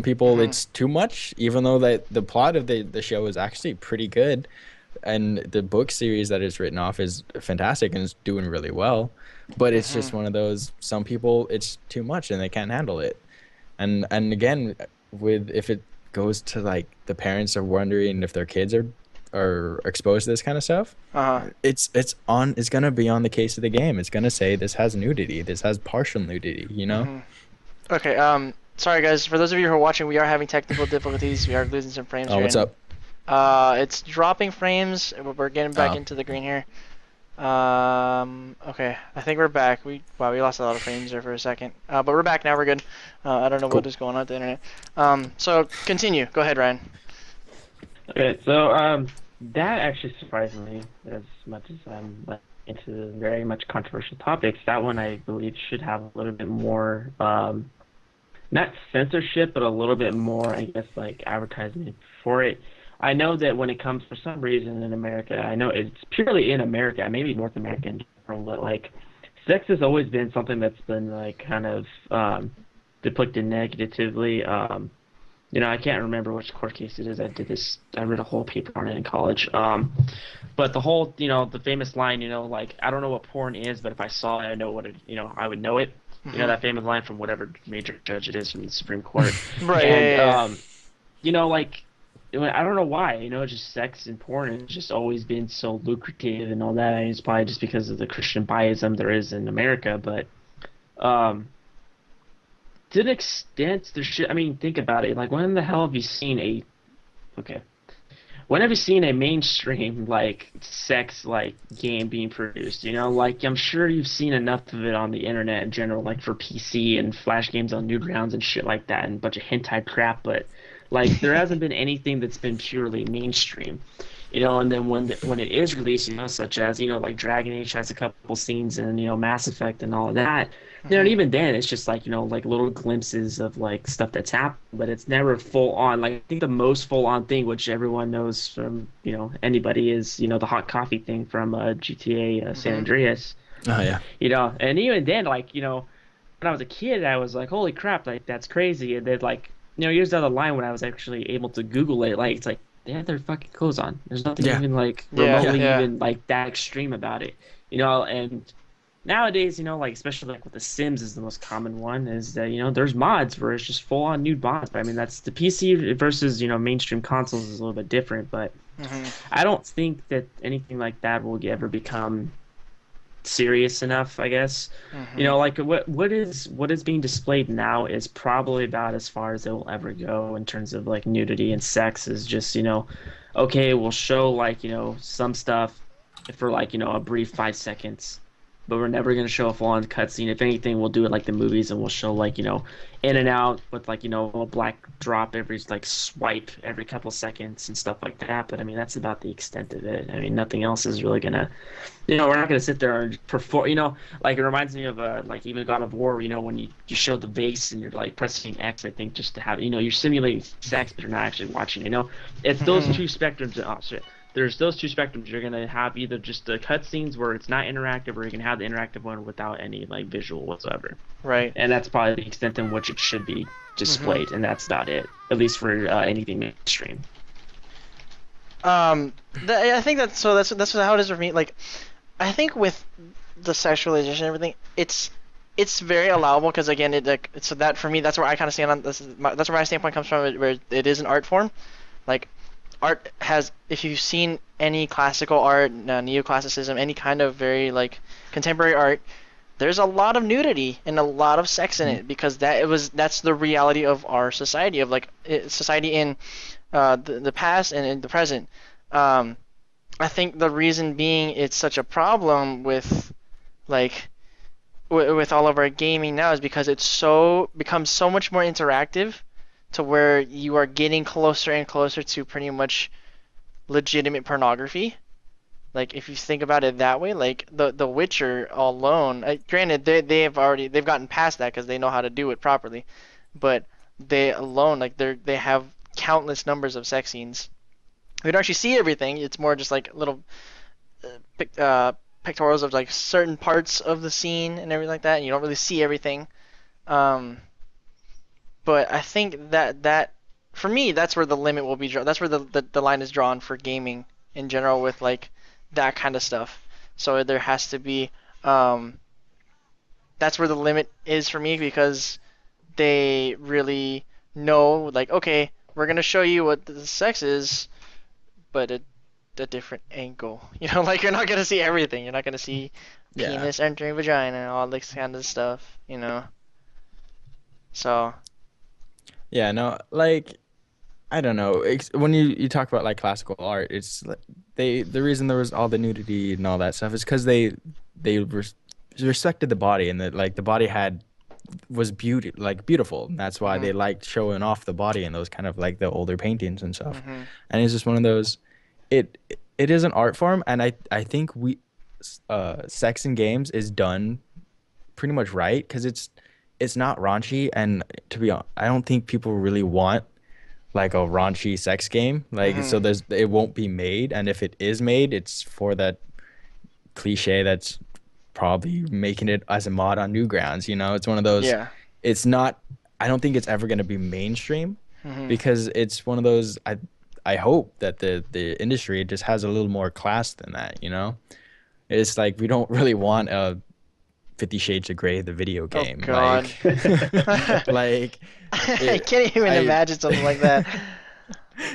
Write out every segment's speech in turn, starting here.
people it's too much, even though that the plot of the show is actually pretty good, and the book series that it's written off is fantastic and it's doing really well. But it's Hmm. just one of those, some people it's too much and they can't handle it. And again, with if it goes to like the parents are wondering if their kids are exposed to this kind of stuff, Uh-huh. it's gonna be on the case of the game. It's gonna say this has nudity, this has partial nudity, you know? Hmm. Okay, sorry guys, for those of you who are watching, we are having technical difficulties. We are losing some frames Oh, here, what's and up? it's dropping frames. We're getting back Oh, into the green here. Okay, I think we're back. Wow, we lost a lot of frames there for a second. But we're back now. We're good. I don't know what cool. is going on with the internet. So continue. Go ahead, Ryan. Okay, so that actually surprised me as much as I'm like, into very much controversial topics. That one I believe should have a little bit more, not censorship, but a little bit more, I guess, like advertisement for it. I know that when it comes for some reason in America, I know it's purely in America, maybe North America in general, but like sex has always been something that's been like kind of depicted negatively. I can't remember which court case it is. I read a whole paper on it in college. But the whole, the famous line, like, I don't know what porn is, but if I saw it, I know what it, I would know it. Hmm. That famous line from whatever major judge it is from the Supreme Court. Right. Yeah. And, Yeah. Yeah. like, I don't know why, just sex and porn has just always been so lucrative and all that. I mean, it's probably just because of the Christian biasm there is in America, but, um, to an extent, there should. I mean, think about it. Like, when the hell have you seen a? Okay, when have you seen a mainstream like sex like game being produced? Like I'm sure you've seen enough of it on the internet in general, like for PC and flash games on Newgrounds and shit like that, and a bunch of hentai crap. But like, there hasn't been anything that's been purely mainstream. And then when it is released, such as like Dragon Age has a couple scenes and Mass Effect and all of that. And Hmm. even then, it's just like like little glimpses of like stuff that's happened, but it's never full on. Like I think the most full on thing, which everyone knows from anybody, is the hot coffee thing from GTA San Hmm. Andreas. Oh yeah. And even then, like when I was a kid, I was like, holy crap, like that's crazy. And then like years down the line, when I was actually able to Google it, like it's like they had their fucking clothes on. There's nothing Yeah. even like Yeah. Yeah. remotely Yeah. even like that extreme about it. And nowadays, like especially like with the Sims is the most common one, is that there's mods where it's just full on nude mods. But I mean that's the PC versus mainstream consoles is a little bit different. But Hmm. I don't think that anything like that will ever become serious enough, I guess. Hmm. Like what is being displayed now is probably about as far as it will ever go in terms of like nudity and sex. Is just okay, we'll show like some stuff for like a brief 5 seconds, but we're never going to show a full-on cutscene. If anything, we'll do it like the movies, and we'll show like in and out with like a black drop every like swipe every couple seconds and stuff like that. But I mean that's about the extent of it. I mean nothing else is really gonna, we're not gonna sit there and perform. Like it reminds me of like even God of War. When you show the vase and you're like pressing X, I think just to have you're simulating sex, but you're not actually watching. It's those Hmm. two spectrums. Oh shit. There's those two spectrums. You're gonna have either just the cutscenes where it's not interactive, or you can have the interactive one without any like visual whatsoever. Right. And that's probably the extent in which it should be Hmm. displayed, and that's about it. At least for anything mainstream. I think that's how it is for me. Like, I think with the sexualization and everything, it's very allowable because again, it like so that for me, that's where I kind of stand on this. That's where my standpoint comes from. Where it is an art form. Like, art has, if you've seen any classical art, neoclassicism, any kind of very like contemporary art, there's a lot of nudity and a lot of sex in it because that's the reality of our society, of like society in the past and in the present. Um, I think the reason being it's such a problem with like with all of our gaming now is because it's so becomes so much more interactive to where you are getting closer and closer to pretty much legitimate pornography. Like if you think about it that way, like the Witcher alone, granted they've gotten past that because they know how to do it properly, but they alone like they have countless numbers of sex scenes. We don't actually see everything. It's more just like little uh, pic, uh, pictorials of like certain parts of the scene and everything like that. And you don't really see everything. Um, But I think that for me, that's where the limit will be drawn. That's where the line is drawn for gaming in general with like that kind of stuff. So there has to be that's where the limit is for me because they really know like okay, we're gonna show you what the sex is, but a different angle. You know, like you're not gonna see everything. You're not gonna see Yeah. penis entering vagina and all this kind of stuff. You know, so Yeah, no, like I don't know. When you talk about like classical art, it's the reason there was all the nudity and all that stuff is because they respected the body and that like the body had was beautiful. And that's why mhm they liked showing off the body in those kind of like the older paintings and stuff. mhm And it's just one of those. It it is an art form, and I think sex in games is done pretty much right because it's not raunchy, and to be honest, I don't think people really want like a raunchy sex game. Like so mhm there's it won't be made, and if it is made, it's for that cliche that's probably making it as a mod on Newgrounds, you know? It's one of those yeah it's not I don't think it's ever going to be mainstream mhm because it's one of those I hope that the industry just has a little more class than that, you know? It's like we don't really want a 50 Shades of Grey the video oh game. God. Like I it can't even I imagine something like that.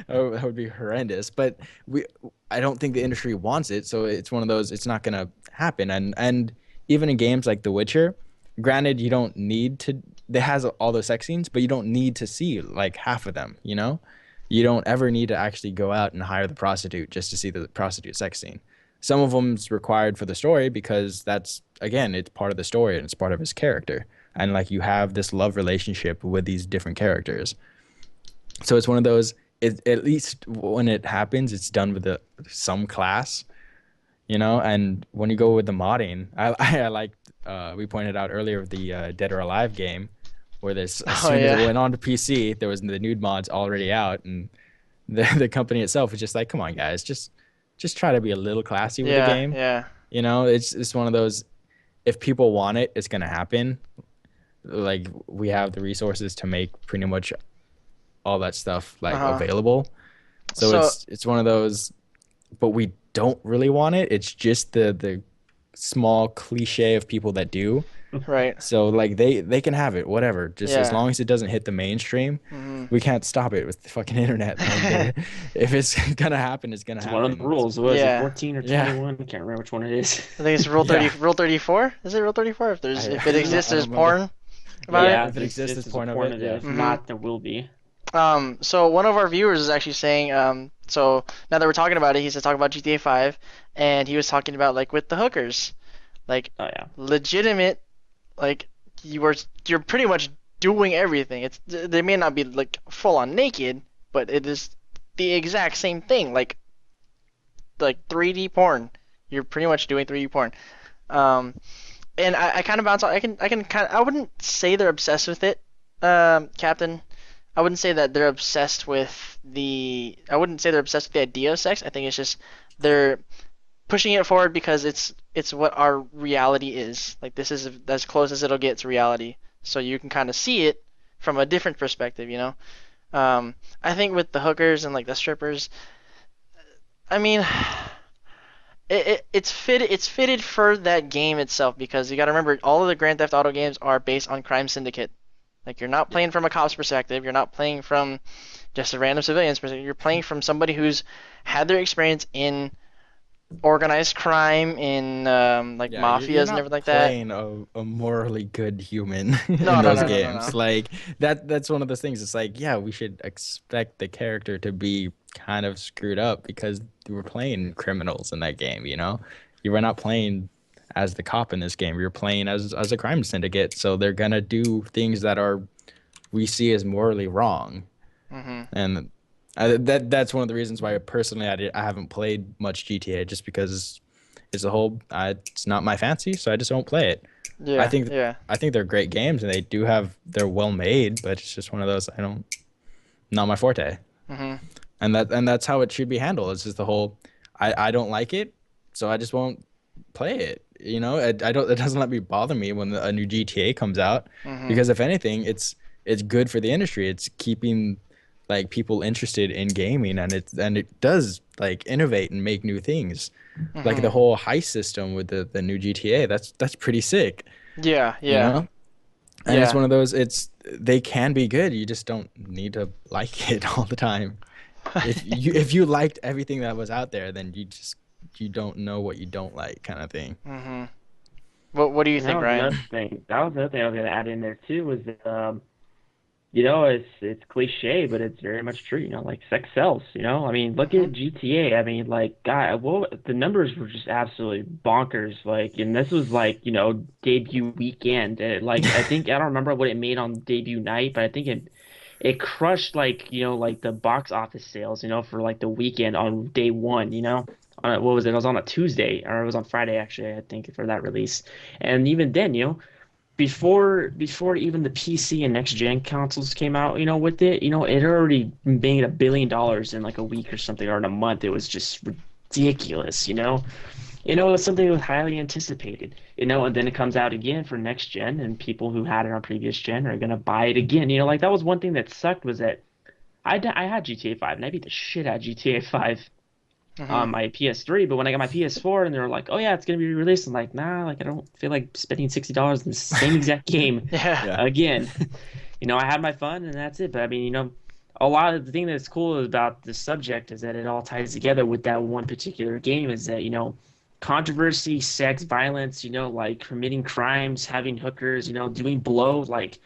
that would be horrendous. But I don't think the industry wants it, so it's one of those. It's not gonna happen. And even in games like The Witcher, granted, you don't need to. It has all those sex scenes, but you don't need to see like half of them. You know, you don't ever need to actually go out and hire the prostitute just to see the prostitute sex scene. Some of them's required for the story because that's again, it's part of the story and it's part of his character. And like you have this love relationship with these different characters. So it's one of those. At least when it happens, it's done with some class, you know. And when you go with the modding, I like we pointed out earlier the Dead or Alive game, where this as Oh soon as it yeah went on to PC, there was the nude mods already out, and the company itself was just like, come on guys, just try to be a little classy with the yeah game, yeah you know. It's one of those. If people want it, it's gonna happen. Like we have the resources to make pretty much all that stuff like uh-huh. available. So So it's one of those, but we don't really want it. It's just the small cliche of people that do. right So like they can have it, whatever. Just as yeah long as it doesn't hit the mainstream, mhm we can't stop it with the fucking internet. Like if it's gonna happen, it's gonna It's one of the happen. rules. Was it yeah 14 or Yeah, 21? I can't remember which one it is. I think it's rule 30 yeah. rule 34 is it rule 34 if there's if it exists I don't there's remember. porn about it Yeah, Yeah, if it this exists, this it's is a porn of porn it. of it. Yeah. If mhm not, there will be. so one of our viewers is actually saying so now that we're talking about it he said talk about GTA 5 and he was talking about like with the hookers like Oh yeah. legitimate like you're pretty much doing everything. It's they may not be like full on naked, but it is the exact same thing. Like 3D porn. You're pretty much doing 3D porn. Um, and I kind of bounce off. I can kind of I wouldn't say they're obsessed with it, Captain. I wouldn't say that they're obsessed with the. I wouldn't say they're obsessed with the idea of sex. I think it's just they're pushing it forward because it's what our reality is. Like this is as close as it'll get to reality. So you can kind of see it from a different perspective, you know. I think with the hookers and like the strippers, I mean, it's fitted for that game itself because you got to remember all of the Grand Theft Auto games are based on crime syndicate. Like you're not playing from a cop's perspective, you're not playing from just a random civilian's perspective. You're playing from somebody who's had their experience in organized crime in like Yeah, you're mafias and not everything like that. playing a morally good human in No, no, those no, no, no, no. games. Like that's one of those things. It's like, yeah, we should expect the character to be kind of screwed up because you were playing criminals in that game, you know? You were not playing as the cop in this game. You're playing as a crime syndicate, so they're gonna do things that are we see as morally wrong. Mhm. And that's one of the reasons why personally I haven't played much GTA just because it's a whole it's not my fancy, so I just don't play it. I Yeah, think yeah. I think they're great games and they're well made, but it's just one of those I don't not my forte. Mhm. And that's how it should be handled. It's just the whole I don't like it, so I just won't play it. You know, I don't it doesn't let me bother me when a new GTA comes out Mhm. because if anything, it's good for the industry. It's keeping like people interested in gaming, and it does like innovate and make new things. Like the Mhm. whole heist system with the new GTA, that's pretty sick, Yeah, you yeah, know? And it's yeah. one of those, it's they can be good. You just don't need to like it all the time. If you liked everything that was out there, then you don't know what you don't like kind of thing. Mhm. What do you And that think, was Ryan? another thing. That was another thing I was gonna add in there too was that it's cliche, but it's very much true. Like sex sells. I mean, look Mhm. at GTA. I mean, like, God, the numbers were just absolutely bonkers. Like, and this was like, debut weekend. And like, I think I don't remember what it made on debut night, but I think it crushed like, like the box office sales, for like the weekend on day one. What was it? It was on a Tuesday, or it was on Friday actually, I think, for that release. And even then, before even the PC and next gen consoles came out, with it, it already made $1 billion in like a week or something, or in a month. It was just ridiculous. It was something that was highly anticipated. And then it comes out again for next gen, and people who had it on previous gen are gonna buy it again. Like that was one thing that sucked was that I had GTA 5 and I beat the shit out of GTA 5 on Mhm. my PS3, but when I got my PS4 and they were like, "Oh yeah, it's gonna be released," I'm like, "Nah, like I don't feel like spending $60 in the same exact game Yeah. Yeah. again." I had my fun and that's it. But I mean, a lot of the thing that's cool about this subject is that it all ties together with that one particular game. Is that controversy, sex, violence, like committing crimes, having hookers, doing blow, like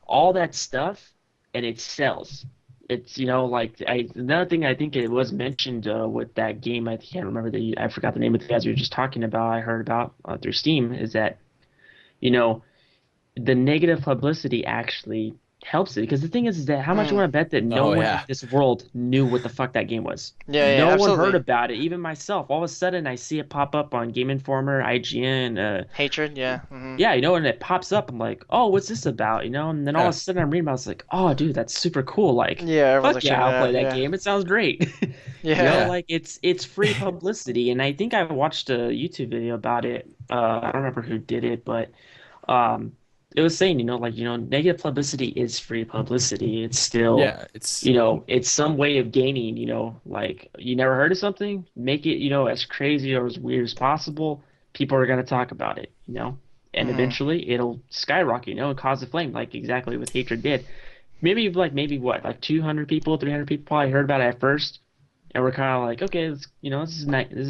all that stuff, and it sells. It's like another thing I think it was mentioned with that game. I can't remember I forgot the name of the guys we were just talking about. I heard about through Steam is that you know the negative publicity actually helps it because the thing is that how much you Mm. want to bet that no Oh one in yeah. this world knew what the fuck that game was? Yeah, yeah, No one heard absolutely. about it, even myself. All of a sudden, I see it pop up on Game Informer, IGN, Hatred, yeah. Mhm. yeah, and it pops up. I'm like, oh, what's this about? And then all of Yeah. a sudden I'm reading about it, it's like, oh, dude, that's super cool. Like, Yeah, everyone's fuck like yeah, checking it I'll play out. that Yeah. game. It sounds great. Yeah. Yeah. Like it's free publicity. And I think I watched a YouTube video about it. I don't remember who did it, but um, it was saying, like, negative publicity is free publicity. It's still, Yeah. It's it's some way of gaining, like you never heard of something, make it, as crazy or as weird as possible. People are going to talk about it, and Mhm. eventually it'll skyrocket, and cause a flame, like exactly what Hatred did. Maybe what, like 200 people, 300 people probably heard about it at first, and we're kind of like, okay, this is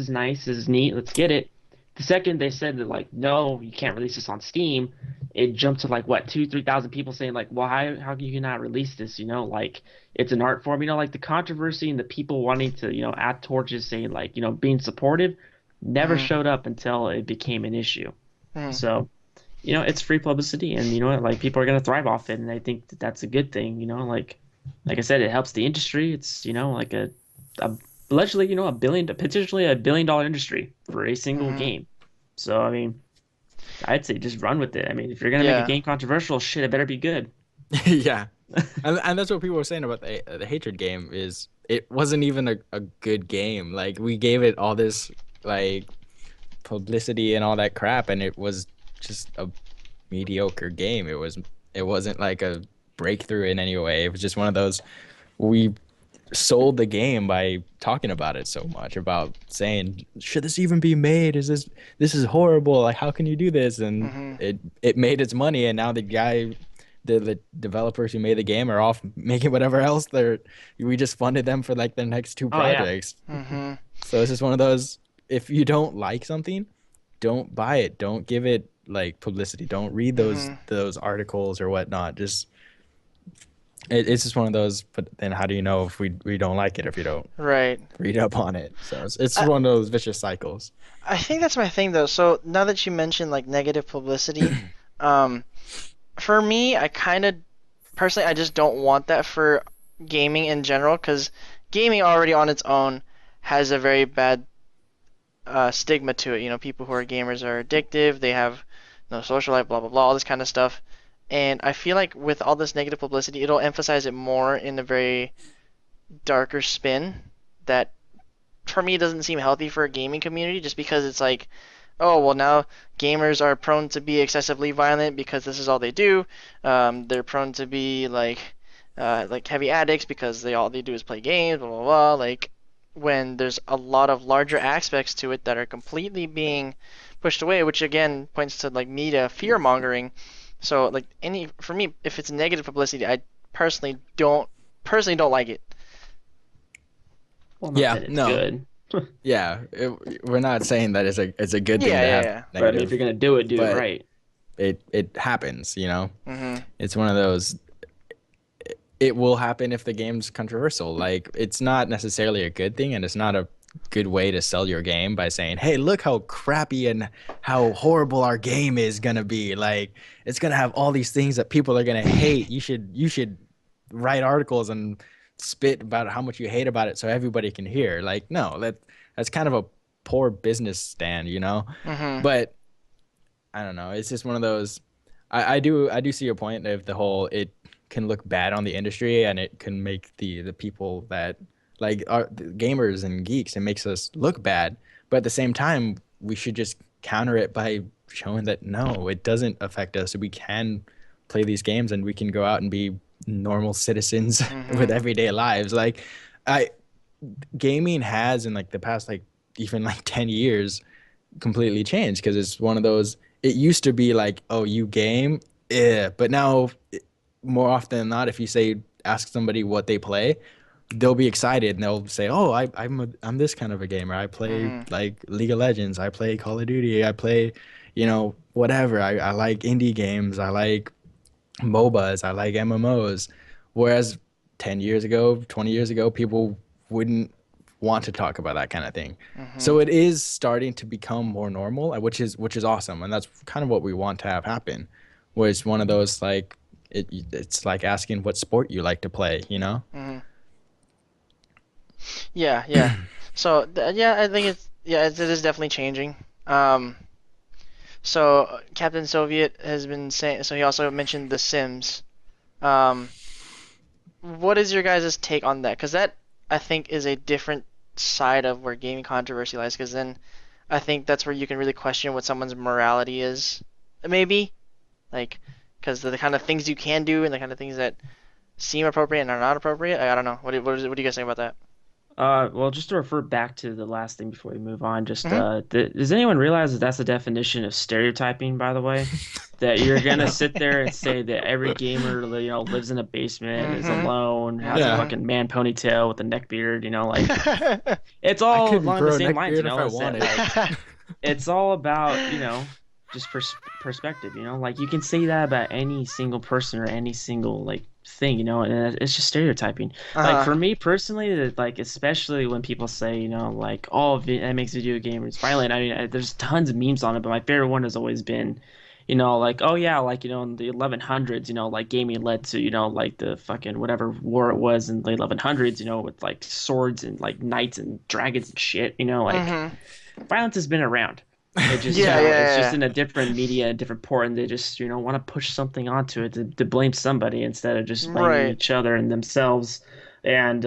nice, this is neat, let's get it. The second they said that like, no, you can't release this on Steam, it jumped to like what 2, 3 thousand people saying like, well, how can you not release this? Like it's an art form, like the controversy and the people wanting to, add torches, saying like, being supportive, never Mhm. showed up until it became an issue. Mhm. So it's free publicity, and you know what, like people are gonna thrive off it, and I think that that's a good thing. Like I said, it helps the industry. It's like a allegedly a billion, potentially $1 billion industry for a single Mhm. game. So I mean, I'd say just run with it. I mean, if you're gonna make a Yeah. game controversial, shit, it better be good. yeah. And that's what people were saying about the Hatred game is it wasn't even a good game. Like we gave it all this like publicity and all that crap, and it was just a mediocre game. It wasn't like a breakthrough in any way. It was just one of those we sold the game by talking about it so much, about saying, should this even be made? This is horrible. Like how can you do this? And Mhm. it made its money, and now the developers who made the game are off making whatever else we just funded them for like their next two Oh yeah. projects. Mhm. So it's just one of those, if you don't like something, don't buy it. Don't give it like publicity. Don't read those Mhm. those articles or whatnot. Just it's just one of those. But then how do you know if we don't like it if you don't Right. read up on it? So it's I one of those vicious cycles. I think that's my thing though. So now that you mentioned like negative publicity, um, for me, I kind of personally I just don't want that for gaming in general because gaming already on its own has a very bad stigma to it. People who are gamers are addictive. They have no social life, blah blah blah, all this kind of stuff. And I feel like with all this negative publicity, it'll emphasize it more in a very darker spin that for me doesn't seem healthy for a gaming community just because it's like oh well, now gamers are prone to be excessively violent because this is all they do. They're prone to be like heavy addicts because all they do is play games, blah blah blah. Like when there's a lot of larger aspects to it that are completely being pushed away, which again points to like media fear mongering. So like for me, if it's negative publicity, I personally don't like it. Well, not Yeah, that it's no, good. yeah, we're not saying that it's a good thing Yeah, to yeah, have yeah. But I mean, if negative, you're gonna do it but right. it happens, you know. Mhm. It's one of those. It will happen if the game's controversial. Like it's not necessarily a good thing, and it's not a good way to sell your game by saying, "Hey, look how crappy and how horrible our game is gonna be. Like it's gonna have all these things that people are gonna hate. You should write articles and spit about how much you hate about it so everybody can hear." Like no, that's kind of a poor business stand, you know. Mhm. But I don't know. It's just one of those. I do see your point of the whole it can look bad on the industry and it can make the people that like are the gamers and geeks, it makes us look bad. But at the same time, we should just counter it by showing that no, it doesn't affect us. We can play these games and we can go out and be normal citizens with Mhm. everyday lives. Like I gaming has in like the past like even like 10 years completely changed because it's one of those. It used to be like, oh, you game, yeah, but now more often than not, if you say ask somebody what they play, they'll be excited and they'll say, oh, I'm this kind of a gamer. I play Mhm. like League of Legends. I play Call of Duty. I play, whatever. I like indie games. I like MOBAs. I like MMOs. Whereas 10 years ago, 20 years ago, people wouldn't want to talk about that kind of thing. Mhm. So it is starting to become more normal, which is awesome, and that's kind of what we want to have happen. Where it's one of those like it's like asking what sport you like to play, you know? Mhm. Yeah, yeah. So yeah, I think it is definitely changing. Um, so Captain Soviet has been saying. So he also mentioned The Sims. Um, what is your guys' take on that? Because that I think is a different side of where gaming controversy lies. Because then I think that's where you can really question what someone's morality is. Maybe like because the kind of things you can do and the kind of things that seem appropriate and are not appropriate. I don't know. What do you guys think about that? Well, just to refer back to the last thing before we move on, just Hmm. does anyone realize that that's the definition of stereotyping, by the way? That you're gonna No. sit there and say that every gamer, lives in a basement, is Hmm. alone, has a Yeah. Hmm. fucking man ponytail with a neck beard, like it's I all could along the grow a same neck lines, beard if I is that wanted. like it's all about, just perspective, like you can say that about any single person or any single like thing, and it's just stereotyping. Like Uh-huh. for me personally, like especially when people say, like, oh, that makes video gamers violent. I mean, there's tons of memes on it, but my favorite one has always been, like, oh yeah, like, in the 1100s, like gaming led to, like the fucking whatever war it was in the 1100s, with like swords and like knights and dragons and shit, like Hmm. violence has been around. It just, Yeah, yeah, it's just yeah, in a different media, a different port, and they just, want to push something onto it to blame somebody instead of yeah. just blaming Right. each other and themselves. And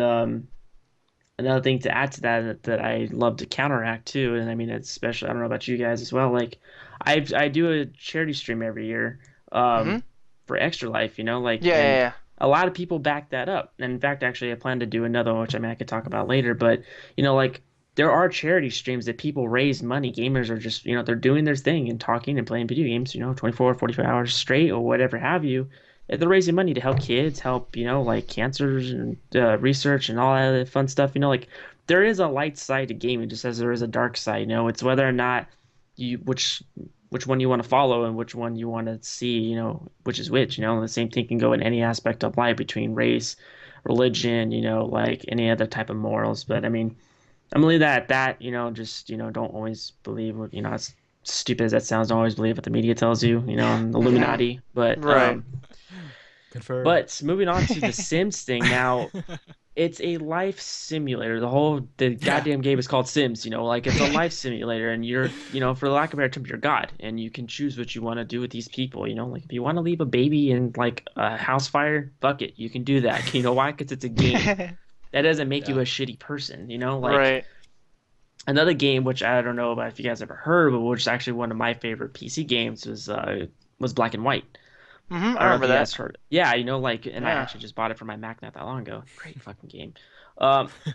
another thing to add to that I love to counteract too, and I mean, it's especially, I don't know about you guys as well. Like, I do a charity stream every year, Hmm. for Extra Life, like, Yeah, yeah, and yeah. a lot of people back that up. And in fact, actually, I plan to do another one, which I mean, I could talk about later. But like, there are charity streams that people raise money. Gamers are just, they're doing their thing and talking and playing video games, 24, 45 hours straight or whatever have you. They're raising money to help kids, help, like cancers and research and all that other fun stuff. Like, there is a light side to gaming, just as there is a dark side. It's whether or not you which one you want to follow and which one you want to see, which is which. And the same thing can go in any aspect of life between race, religion, like any other type of morals. But I mean, I'm gonna leave that at that. Just, don't always believe what, as stupid as that sounds, don't always believe what the media tells you, and Hmm. Illuminati. But Right. Confirmed. moving on to the Sims thing now, it's a life simulator. The Yeah. goddamn game is called Sims, like it's a life simulator, and you're, for the lack of a better term, you're God, and you can choose what you want to do with these people, like if you want to leave a baby in like a house fire, fuck it, you can do that. You know why? Because it's a game. That doesn't make you Yeah. a shitty person, like Right. Another game which I don't know about if you guys ever heard, but which is actually one of my favorite PC games was Black and White. I I don't know if remember you that. guys heard. Yeah, like, and I Yeah. actually just bought it for my Mac not that long ago. Great fucking game.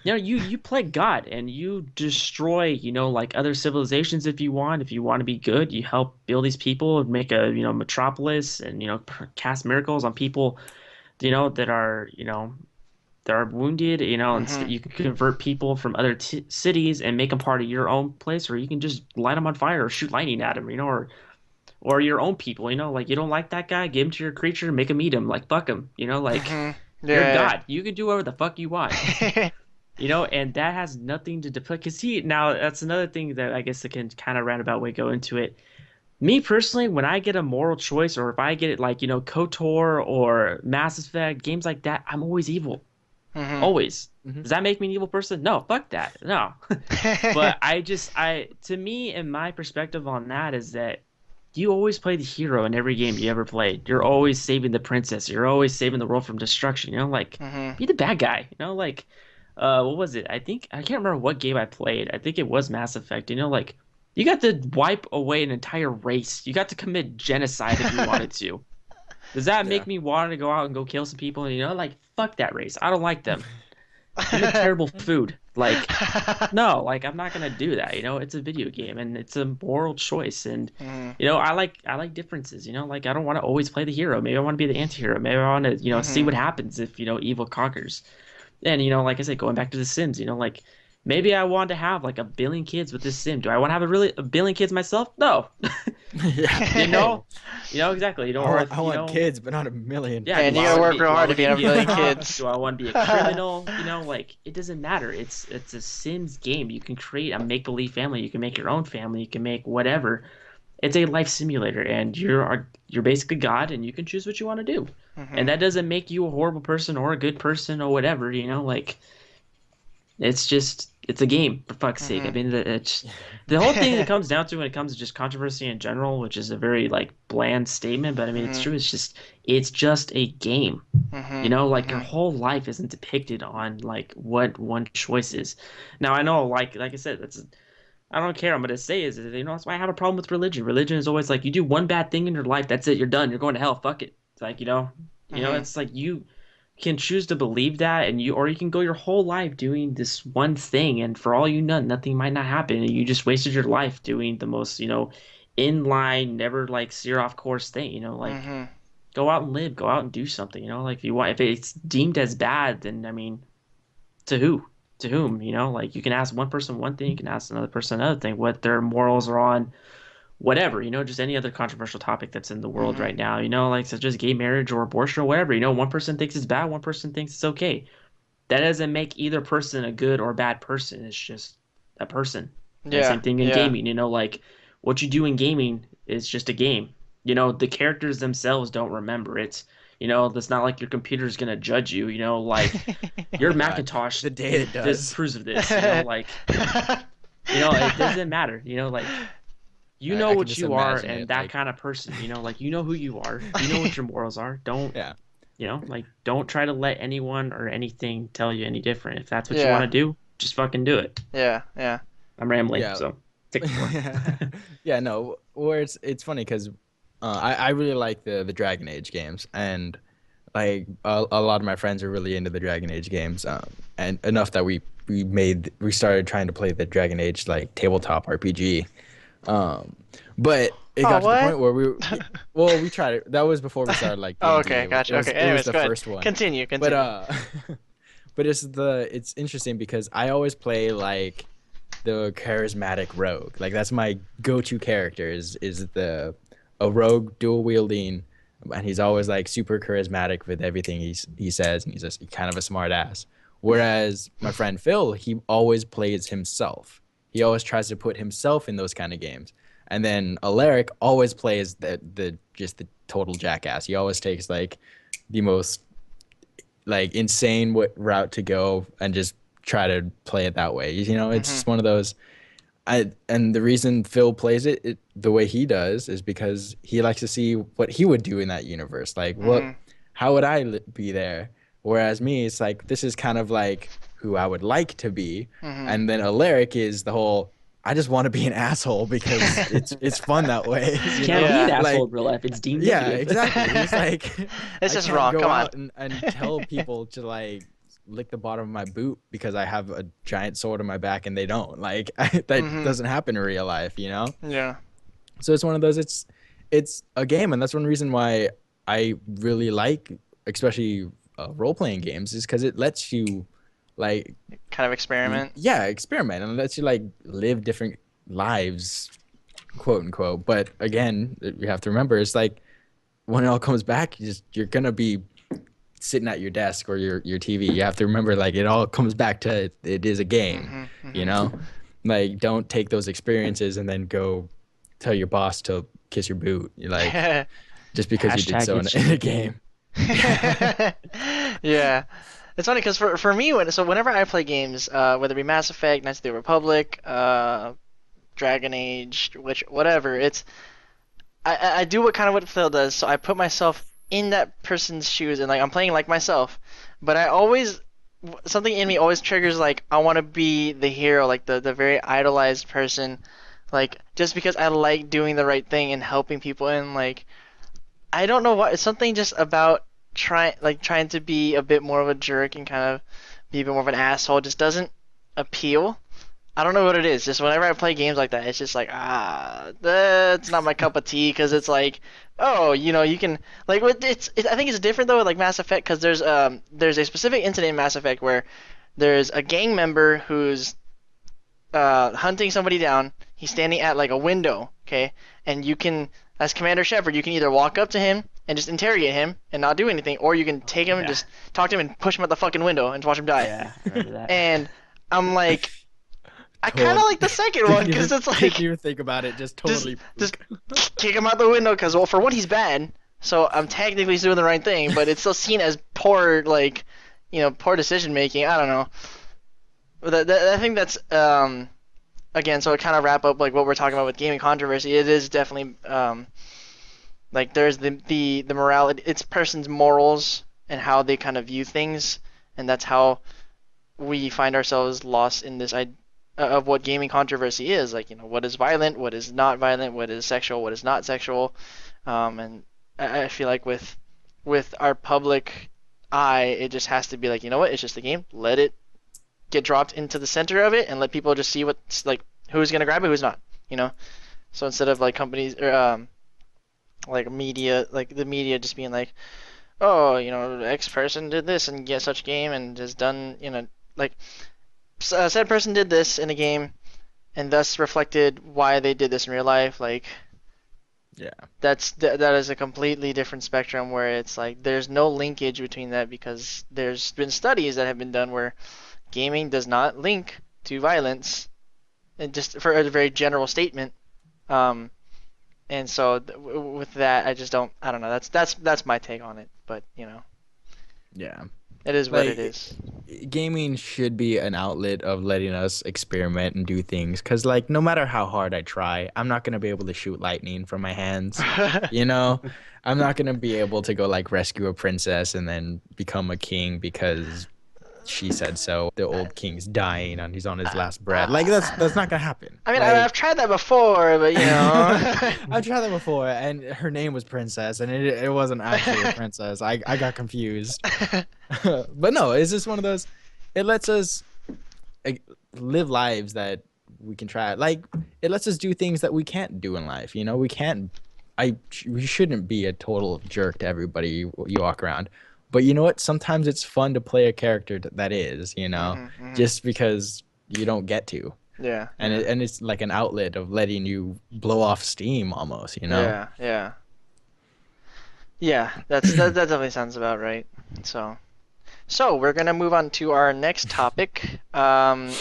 You play God and you destroy, like other civilizations if you want. If you want to be good, you help build these people and make a, metropolis and, cast miracles on people, that are, that are wounded, and hmm you can convert people from other t cities and make them part of your own place, or you can just light them on fire or shoot lightning at them, or your own people, like you don't like that guy, give him to your creature, make him eat him, like fuck him, like hmm you're Yeah. God, you can do whatever the fuck you want, Yeah. and that has nothing to do because now that's another thing that I guess I can kind of roundabout way go into it. Me personally, when I get a moral choice, or if I get it like KOTOR or Mass Effect games like that, I'm always evil, hmm always. Hmm. Does that make me an evil person? No, fuck that, no. But to me, and my perspective on that is that you always play the hero in every game you ever played. You're always saving the princess. You're always saving the world from destruction. Like hmm be the bad guy. Like what was it? I think I can't remember what game I played. I think it was Mass Effect. Like you got to wipe away an entire race. You got to commit genocide if you wanted to. Does that Yeah. make me want to go out and go kill some people? Like fuck that race. I don't like them. They make terrible food. Like no, like I'm not gonna do that. It's a video game and it's a moral choice. And hmm I like differences. Like I don't want to always play the hero. Maybe I want to be the anti-hero. Maybe I want to see hmm what happens if evil conquers. And like I said, going back to The Sims, like maybe I want to have like a billion kids with this sim. Do I want to have a billion kids myself? No. Yeah, you know, no. exactly. I Or want, if I want kids, but not a million. yeah, And do you I gotta want to work be real do I hard want if to you be have a a million cop? kids. Do I want to be a criminal? Like it doesn't matter. It's a Sims game. You can create a make-believe family. You can make your own family. You can make whatever. It's a life simulator, and you're basically God, and you can choose what you want to do. And hmm that doesn't make you a horrible person or a good person or whatever. Like it's a game for fuck's sake. I hmm mean, it's the whole thing that comes down to when it comes to just controversy in general, which is a very like bland statement, but I mean it's hmm true. It's just a game. hmm Like your hmm whole life isn't depicted on like what one choice is. Now I know, like I said, I don't care. I'm gonna say is that's why I have a problem with religion. Religion is always like you do one bad thing in your life, that's it, you're done, you're going to hell. Fuck it. It's like hmm it's like you can choose to believe that, or you can go your whole life doing this one thing, and for all you know, nothing might not happen, and you just wasted your life doing the most in line, never like steer off course thing. Like hmm go out and live, go out and do something. Like if you want, if it's deemed as bad, then I mean, to who? To whom? Like you can ask one person one thing, you can ask another person another thing, what their morals are on whatever, just any other controversial topic that's in the world hmm right now, like such as gay marriage or abortion or whatever. One person thinks it's bad, one person thinks it's okay. That doesn't make either person a good or bad person. It's just a person. And Yeah. same thing in Yeah. gaming, like what you do in gaming is just a game. The characters themselves don't remember it. It's not like your computer's gonna judge you, like Oh your my God, Macintosh the day it does. disapproves of this, like it doesn't matter, like you know I can what just you are imagine and it. that Like, kind of person, like who you are, you know what your morals are. Don't yeah, like don't try to let anyone or anything tell you any different. If that's what you want Yeah. to do, just fucking do it. Yeah. Yeah. I'm rambling, yeah, so take the floor. yeah. No, where it's funny because I really like the Dragon Age games, and like a lot of my friends are really into the Dragon Age games, and enough that we started trying to play the Dragon Age like tabletop RPG. Um, but it Oh, got to the what? point where we tried it. That was before we started like Oh, D&D. okay. Gotcha. Okay. It was Anyways, the go ahead. first one. Continue. But Continue. but it's interesting because I always play like the charismatic rogue. Like that's my go-to character is the a rogue dual wielding, and he's always like super charismatic with everything he says, and he's just kind of a smart ass. Whereas my friend Phil, he always plays himself. He always tries to put himself in those kind of games. And then Alaric always plays the just the total jackass. He always takes like the most like insane route to go and just try to play it that way. It's hmm just one of those. And the reason Phil plays it the way he does is because he likes to see what he would do in that universe. Like, hmm how would I be there? Whereas me, it's like this is kind of like who I would like to be. Mm-hmm. And then Alaric is the whole, I just want to be an asshole because it's fun that way. You You can't know? be an Yeah. asshole Like, in real life. It's deemed yeah, negative. exactly. He's like, It's I just can't wrong. go Come on. out and tell people to like lick the bottom of my boot because I have a giant sword on my back and they don't. Like that Mm-hmm. doesn't happen in real life, you know? Yeah. So it's one of those. It's a game, and that's one reason why I really like, especially role playing games, is because it lets you like Kind of experiment. yeah, experiment and lets you like live different lives, quote unquote. But again, you have to remember, it's like when it all comes back, you're gonna be sitting at your desk or your TV. You have to remember, like, it all comes back to it is a game, Mm-hmm. you Mm-hmm. know? Like, don't take those experiences and then go tell your boss to kiss your boot. You're like, just because you did Hashtag so it's in just a a game. Yeah. It's funny because for me, whenever I play games, whether it be Mass Effect, Knights of the Republic, Dragon Age, whatever, I do what Phil does. So I put myself in that person's shoes and like I'm playing like myself, but I always something in me always triggers like I want to be the hero, like the very idolized person, like just because I like doing the right thing and helping people and like I don't know what it's something just about trying to be a bit more of a jerk and kind of be a bit more of an asshole just doesn't appeal. I don't know what it is. Just whenever I play games like that, it's just like that's not my cup of tea because it's like, oh, you can like I think it's different though with like Mass Effect because there's a specific incident in Mass Effect where there's a gang member who's hunting somebody down. He's standing at like a window, okay, and you can as Commander Shepard, you can either walk up to him and just interrogate him and not do anything, or you can take him and just talk to him and push him out the fucking window and watch him die. Yeah, I remember that. And I'm like, I kind of like the second one because it's like Didn't even think about it. Just totally. just kick him out the window because well, for one, he's bad, so I'm technically doing the right thing, but it's still seen as poor, like, poor decision making. I don't know. But I think that's again, so it kind of wrap up like what we're talking about with gaming controversy. It is definitely like there's the morality. It's person's morals and how they kind of view things, and that's how we find ourselves lost in this idea of what gaming controversy is. Like, what is violent, what is not violent, what is sexual, what is not sexual. And I feel like with our public eye, it just has to be like, you know what, it's just a game. Let it get dropped into the center of it and let people just see what's like who's gonna grab it, who's not. So instead of like companies or like media, like the media just being like, oh, X person did this and get such game and has done, like said person did this in a game and thus reflected why they did this in real life. Like, Yeah. that is a completely different spectrum where it's like there's no linkage between that because there's been studies that have been done where gaming does not link to violence, and just for a very general statement. And so with that, I don't know. That's my take on it. But Yeah. it is what Like, it is. Gaming should be an outlet of letting us experiment and do things. Because, like, no matter how hard I try, I'm not going to be able to shoot lightning from my hands. I'm not going to be able to go, like, rescue a princess and then become a king because she said so. The old king's dying and he's on his last breath. Like, that's not going to happen. I mean, Like, I've tried that before, but I've tried that before, and her name was Princess, and it wasn't actually a princess. I got confused. But no, it's just one of those. It lets us like, live lives that we can try. Like, it lets us do things that we can't do in life. We can't. We shouldn't be a total jerk to everybody you walk around. But you know what? Sometimes it's fun to play a character that is. Just because you don't get to. Yeah. And it's like an outlet of letting you blow off steam almost. Yeah. That definitely sounds about right. So we're gonna move on to our next topic, and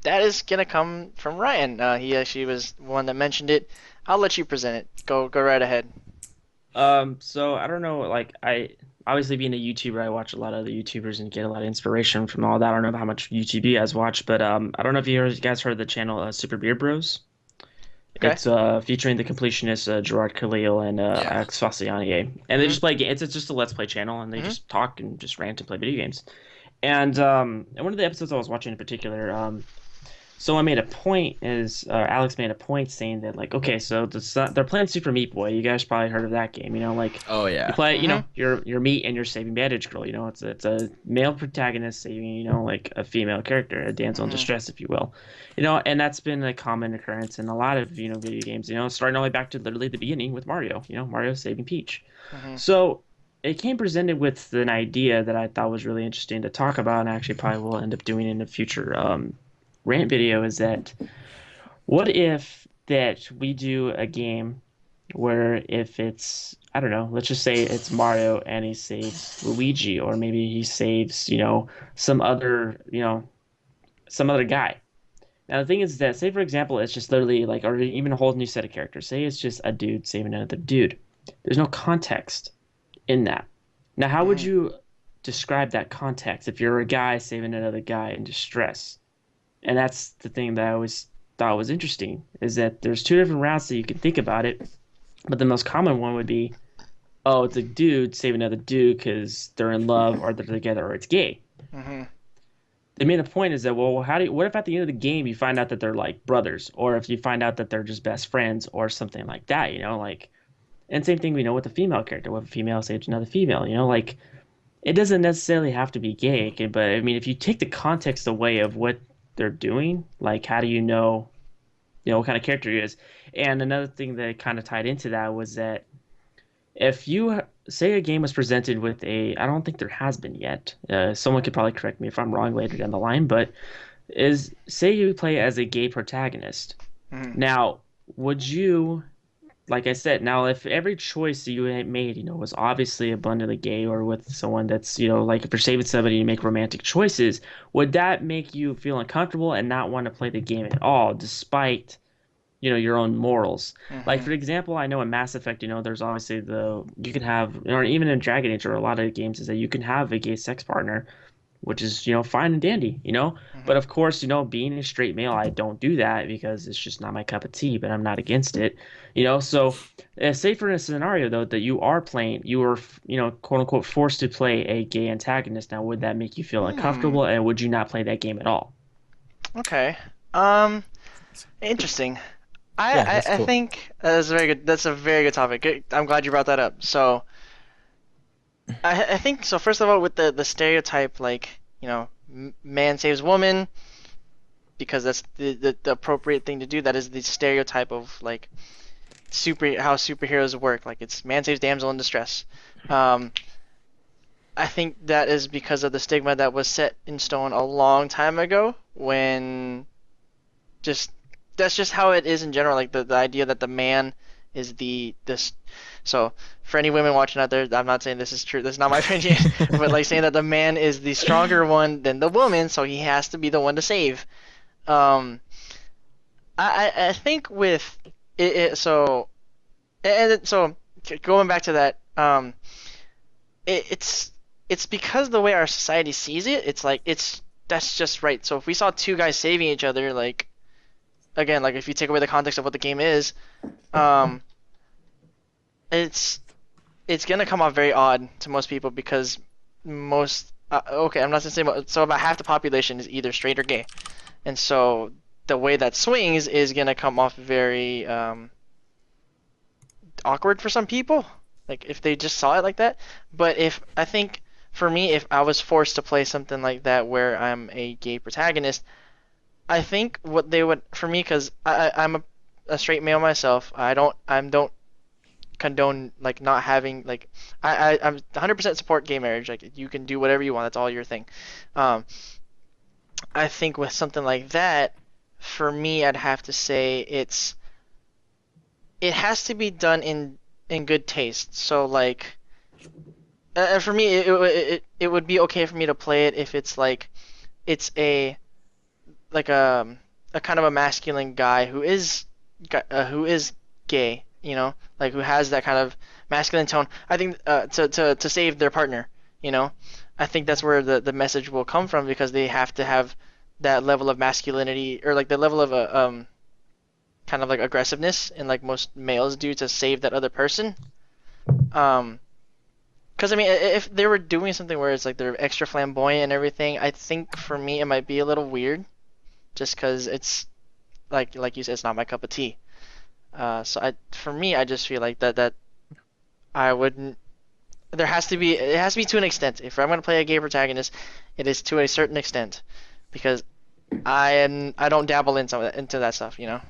that is gonna come from Ryan. He actually was the one that mentioned it. I'll let you present it. Go right ahead. So I don't know, like obviously being a YouTuber, I watch a lot of other YouTubers and get a lot of inspiration from all that. I don't know how much YouTube you guys watch, but I don't know if you guys heard of the channel Super Beard Bros. Okay. It's featuring the completionists Gerard Khalil and Alex Faciane, and they just play games. It's just a Let's Play channel, and they just talk and just rant and play video games. And one of the episodes I was watching in particular, someone made a point Alex made a point saying that like, okay, so they're playing Super Meat Boy. You guys probably heard of that game, like Oh you yeah. play, Mm-hmm. you're meat and you're saving Bandage Girl. It's a male protagonist saving, like a female character, a damsel in Mm-hmm. distress, if you will, and that's been a common occurrence in a lot of video games. Starting all the way back to literally the beginning with Mario. Mario saving Peach. Mm-hmm. So it came presented with an idea that I thought was really interesting to talk about, and actually probably will end up doing in a future rant video. Is that what if that we do a game where if it's I don't know, let's just say it's Mario and he saves Luigi, or maybe he saves some other some other guy. Now the thing is that, say for example, it's just literally like, or even a whole new set of characters. Say it's just a dude saving another dude. There's no context in that. Now, how would Mm-hmm. you describe that context if you're a guy saving another guy in distress? And that's the thing that I always thought was interesting, is that there's two different routes that you can think about it, but the most common one would be, oh, it's a dude saving another dude because they're in love or they're together or it's gay. Mm-hmm. They made a point is that, well, what if at the end of the game you find out that they're like brothers, or if you find out that they're just best friends or something like that, like, and same thing we know with the female character. What if a female saves another female, like, it doesn't necessarily have to be gay, okay, but I mean, if you take the context away of what they're doing, like, how do what kind of character he is? And another thing that kind of tied into that was that if you say a game was presented with I don't think there has been yet. Someone could probably correct me if I'm wrong later down the line, but is say you play as a gay protagonist. Mm-hmm. Now, would you, like I said, now if every choice that you had made, was obviously abundantly gay, or with someone that's, like if you're saving somebody, you make romantic choices, would that make you feel uncomfortable and not want to play the game at all, despite, your own morals? Like, Mm-hmm. for example, I know in Mass Effect, there's obviously you can have, or even in Dragon Age or a lot of games, is that you can have a gay sex partner, which is fine and dandy. But Mm-hmm. of course, being a straight male, I don't do that because it's just not my cup of tea, but I'm not against it. So say for a scenario though that you are quote unquote forced to play a gay antagonist. Now, would that make you feel Hmm. uncomfortable, and would you not play that game at all? Okay. Interesting. Yeah, that's I cool. think that's very good. That's a very good topic. I'm glad you brought that up. So I think so. First of all, with the stereotype, like man saves woman because that's the appropriate thing to do. That is the stereotype of like how superheroes work. Like it's man saves damsel in distress. Um, I think that is because of the stigma that was set in stone a long time ago when just that's just how it is in general. Like the idea that the man is the this. So for any women watching out there, I'm not saying this is true. This is not my opinion, but like saying that the man is the stronger one than the woman, so he has to be the one to save. Um, I think with so so going back to that, it's because the way our society sees it, it's like that's just right. So if we saw two guys saving each other, like again, like if you take away the context of what the game is, um, it's gonna come off very odd to most people because most okay, I'm not gonna say so about half the population is either straight or gay, and so the way that swings is gonna come off very awkward for some people, like if they just saw it like that. But if I think for me, if I was forced to play something like that where I'm a gay protagonist, I think what they would for me, because I'm a straight male myself. I don't condone like not having like I'm 100% support gay marriage. Like you can do whatever you want. That's all your thing. Um, I think with something like that, for me, I'd have to say it has to be done in good taste. So like for me, it would be okay for me to play it if it's like it's like a kind of a masculine guy who is gay, like who has that kind of masculine tone. I think to save their partner, you know, I think that's where the message will come from because they have to have that level of masculinity or like the level of kind of like aggressiveness and like most males do to save that other person. Um, Because I mean, if they were doing something where it's like they're extra flamboyant and everything, I think for me it might be a little weird, just because it's like you said, it's not my cup of tea. So for me, I just feel like that I wouldn't. It has to be to an extent. If I'm gonna play a gay protagonist, it is to a certain extent, because I don't dabble into that stuff, you know.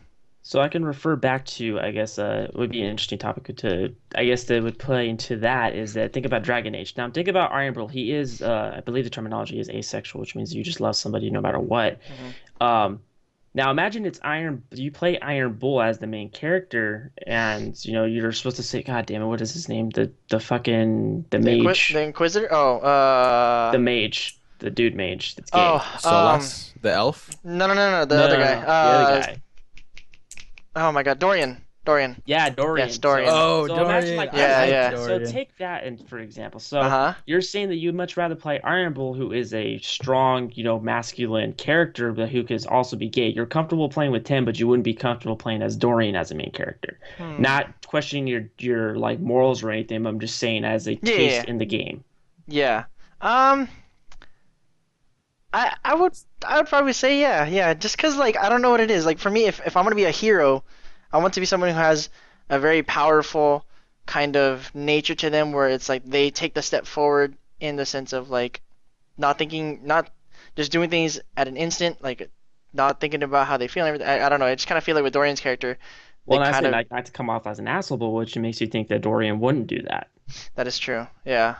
So I can refer back to, I guess, would be an interesting topic to, I guess, that would play into that is that think about Dragon Age. Now, think about Iron Bull. He is, I believe the terminology is asexual, which means you just love somebody no matter what. Hmm. Um, Now imagine it's you play Iron Bull as the main character, and you're supposed to say, God damn it, what is his name? The The mage, Inquisitor. Oh, the dude mage that's oh, gay. Solas, the elf. no, the No, other no, guy. no, the other guy. Oh my God, Dorian. Dorian. Yeah, Yes, Dorian. Dorian. Oh, So imagine Dorian. like I that. Yeah, like yeah. So Dorian. take that in for example. Uh So huh. you're saying that you'd much rather play Iron Bull, who is a strong, masculine character, but who could also be gay. You're comfortable playing with Tim, but you wouldn't be comfortable playing as Dorian as a main character. Hmm. Not questioning your like morals or anything. But I'm just saying as a Yeah, case yeah, in the game. yeah. Um, I would probably say yeah, yeah. Just 'cause like I don't know what it is. Like for me, if I'm gonna be a hero, I want to be someone who has a very powerful kind of nature to them, where it's like they take the step forward in the sense of like not just doing things at an instant, like not thinking about how they feel and everything. I don't know. I just kind of feel like with Dorian's character, they Well, not kind saying of like not to come off as an asshole, but which makes you think that Dorian wouldn't do that. that is true. Yeah.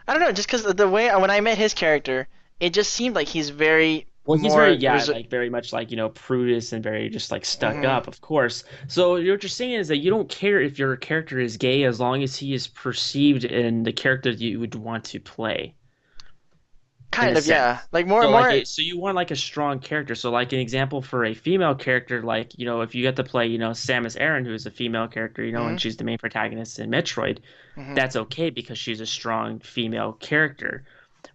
I don't know. Just because the way when I met his character, it just seemed like he's very Well, he's very, more yeah, like very much like, prudish and very just like stuck hmm. up, of course. So what you're saying is that you don't care if your character is gay as long as he is perceived in the character that you would want to play, in a Kind of, yeah. sense. Like So like more. so you want like a strong character. So like an example for a female character, like, if you get to play, Samus Aran, who is a female character, Hmm. and she's the main protagonist in Metroid, Hmm. that's okay because she's a strong female character.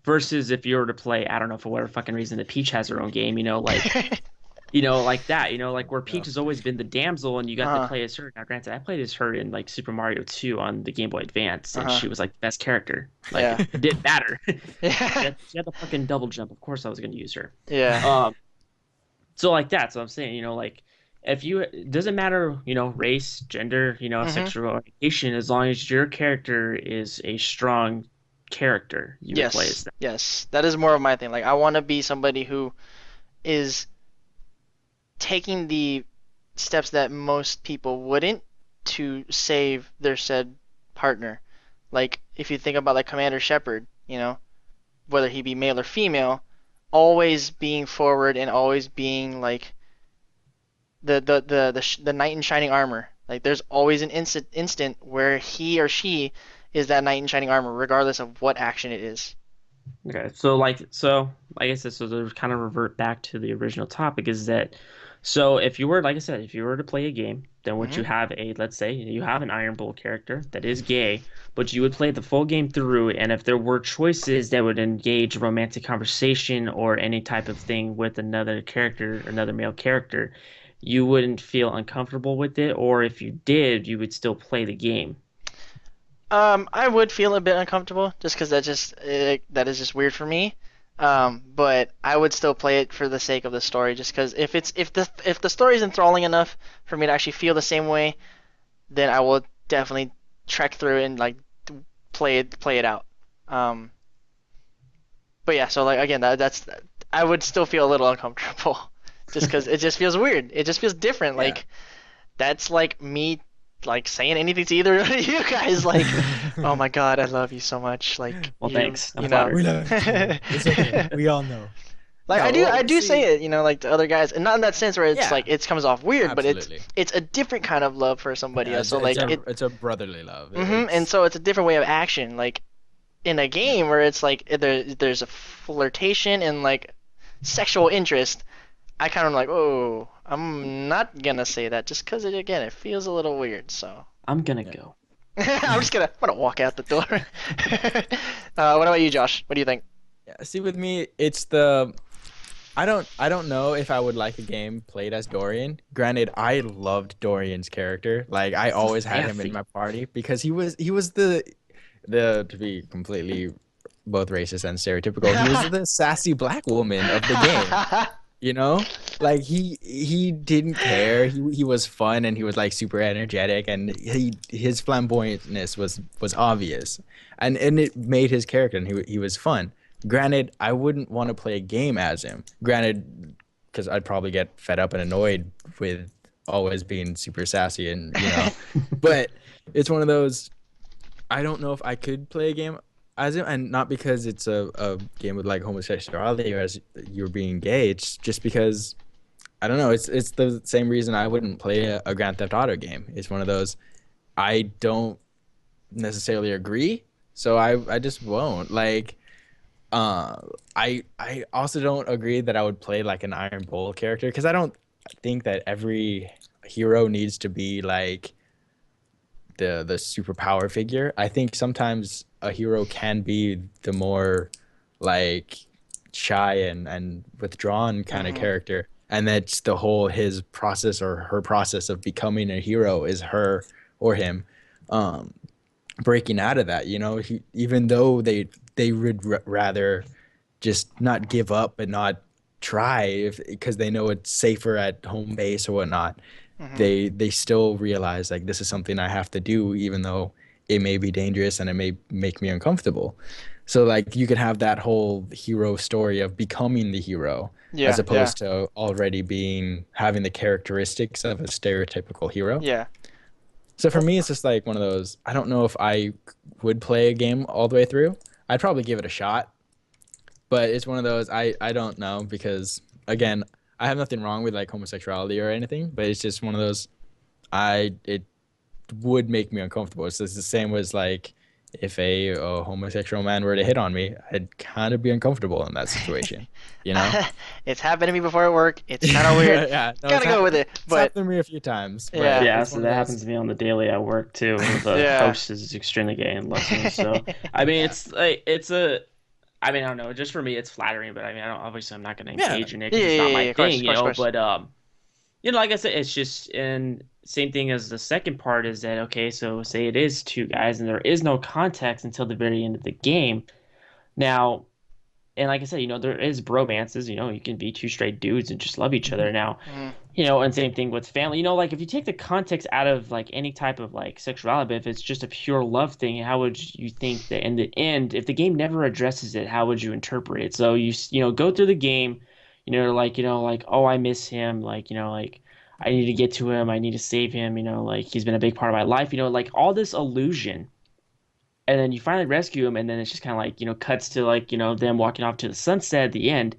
Versus if you were to play, I don't know, for whatever fucking reason, that Peach has her own game, like that, like where Yeah. Peach has always been the damsel and you got to Uh-huh. play as her. Now, granted, I played as her in like Super Mario 2 on the Game Boy Advance, and Uh-huh. she was like the best character. Like Yeah. it didn't matter. She Yeah. had, she had the fucking double jump. Of course, I was going to use her. Yeah. Um, so like that. So I'm saying, like if you it doesn't matter, race, gender, Hmm. sexual orientation, as long as your character is a strong character, you would play as Yes. them. Yes. That is more of my thing. Like I want to be somebody who is taking the steps that most people wouldn't to save their said partner. Like if you think about like Commander Shepard, whether he be male or female, always being forward and always being like the knight in shining armor. Like there's always an instant where he or she is that knight in shining armor, regardless of what action it is. Okay, like I said, so to kind of revert back to the original topic is that, so if you were, like I said, if you were to play a game, then would Hmm. you have let's say you have an Iron Bull character that is gay, but you would play the full game through, and if there were choices that would engage romantic conversation or any type of thing with another character, another male character, you wouldn't feel uncomfortable with it, or if you did, you would still play the game. I would feel a bit uncomfortable just because that is just weird for me. But I would still play it for the sake of the story, just because if the story is enthralling enough for me to actually feel the same way, then I will definitely trek through and like play it out. Um, but yeah, so like again, that's I would still feel a little uncomfortable, just because it just feels weird. It just feels different. Yeah. Like that's like me like saying anything to either of you guys. Like, oh my God, I love you so much. Like Well, thanks. I'm you know. flattered. We love it too. It's okay. We all know. Like No, I well, do say see, it, like to other guys, and not in that sense where it's yeah, like it comes off weird, but absolutely. it's a different kind of love for somebody Yeah, else. So like it's a brotherly love. and so it's a different way of action. Like in a game where it's like there's a flirtation and like sexual interest, I kind of like, oh, I'm not gonna say that just because it feels a little weird. So I'm gonna Yeah. go. I'm gonna walk out the door. What about you, Josh? What do you think? Yeah, see, with me, I don't know if I would like a game played as Dorian. Granted, I loved Dorian's character. Like I always had him in Sassy. my party because he was the To be completely both racist and stereotypical, he was the sassy black woman of the game. You know, like he didn't care. He was fun and he was like super energetic and his flamboyantness was obvious, and it made his character and he was fun. Granted, I wouldn't want to play a game as him. Granted, because I'd probably get fed up and annoyed with always being super sassy and but it's one of those. I don't know if I could play a game as him, and not because it's a game with like homosexuality or as you're being gay. It's just because I don't know. It's the same reason I wouldn't play a Grand Theft Auto game. It's one of those I don't necessarily agree, so I just won't. Like, I also don't agree that I would play like an Iron Bull character because I don't think that every hero needs to be like the superpower figure. I think sometimes a hero can be the more like shy and withdrawn kind of character. And that's the whole his process or her process of becoming a hero is her or him breaking out of that. Even though they would rather just not give up but not try because they know it's safer at home base or whatnot. They still realize like this is something I have to do even though it may be dangerous and it may make me uncomfortable. So like you could have that whole hero story of becoming the hero as opposed to already having the characteristics of a stereotypical hero. Yeah. So for me, it's just like one of those. I don't know if I would play a game all the way through. I'd probably give it a shot, but it's one of those. I don't know because again, I have nothing wrong with like homosexuality or anything, but it's just one of those. It would make me uncomfortable. It's just the same as like if a homosexual man were to hit on me, I'd kind of be uncomfortable in that situation. You know? It's happened to me before at work. It's kind of weird. Yeah, no, Gotta go with it. It's But happened to me a few times. But Yeah. Yeah, it's so one that of those- happens to me on the daily at work too. The Yeah. host is extremely gay and loves me. So I mean, it's like I mean, I don't know. Just for me, it's flattering, but I mean, obviously, I'm not going to Yeah. engage in it 'cause it's not my Of course, thing, of course. But like I said, it's just and same thing as the second part is that okay, so say it is two guys and there is no context until the very end of the game. Now, and like I said, there is bromances. You can be two straight dudes and just love each other. Now, Mhm. And same thing with family. Like if you take the context out of like any type of like sexuality, but if it's just a pure love thing, how would you think that in the end, if the game never addresses it, how would you interpret it? So you go through the game, like oh I miss him, like I need to get to him, I need to save him, like he's been a big part of my life, like all this illusion and then you finally rescue him and then it's just kind of like cuts to like them walking off to the sunset at the end.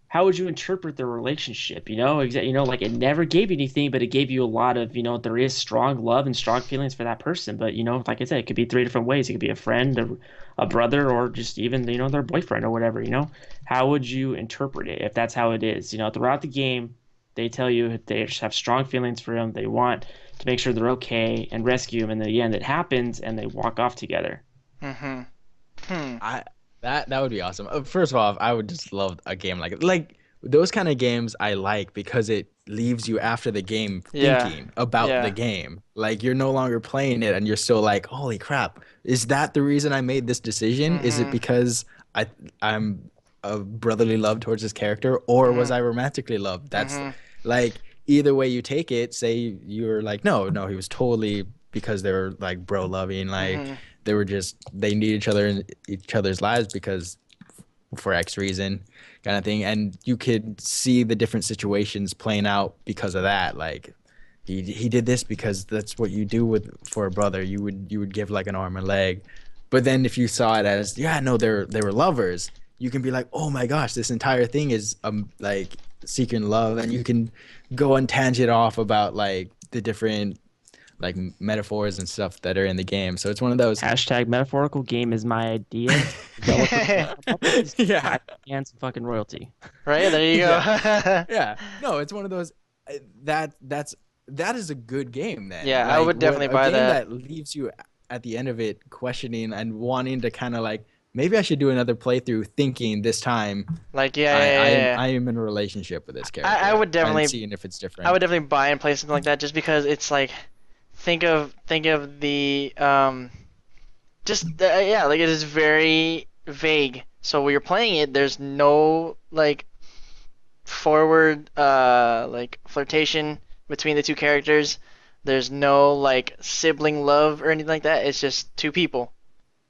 How would you interpret the relationship, like it never gave you anything but it gave you a lot of there is strong love and strong feelings for that person, but like I said, it could be three different ways. It could be a friend, a brother, or just even their boyfriend or whatever. How would you interpret it if that's how it is? Throughout the game they tell you they just have strong feelings for him, they want to make sure they're okay and rescue him, and in the end it happens and they walk off together. Mhm. Hmm. That would be awesome. First of all, I would just love a game like those kind of games I like because it leaves you after the game Yeah. thinking about Yeah. the game. Like you're no longer playing it and you're still like, holy crap, is that the reason I made this decision? Is it Mhm. because I'm a brotherly love towards this character or was I romantically loved? That's Mhm. like either way you take it, say you're like, no, he was totally because they were like bro loving, like Mhm. they need each other in each other's lives because for X reason kind of thing. And you could see the different situations playing out because of that. Like he did this because that's what you do for a brother. You would give like an arm and leg. But then if you saw it as, no, they were lovers, you can be like, oh my gosh, this entire thing is like seeking love, and you can go and tangent off about like the different like metaphors and stuff that are in the game. So it's one of those. Hashtag metaphorical game is my idea. Yeah. And some fucking royalty. Right, there you go. Yeah. No, it's one of those that is a good game then. Yeah, I would definitely buy a game that. that leaves you at the end of it questioning and wanting to kind of like maybe I should do another playthrough thinking this time Like yeah. I am in a relationship with this character. I would definitely and seeing if it's different. I would definitely buy and play something like that just because it's like think of the just yeah, like it is very vague. So when you're playing it, there's no like forward like flirtation between the two characters. There's no like sibling love or anything like that. It's just two people.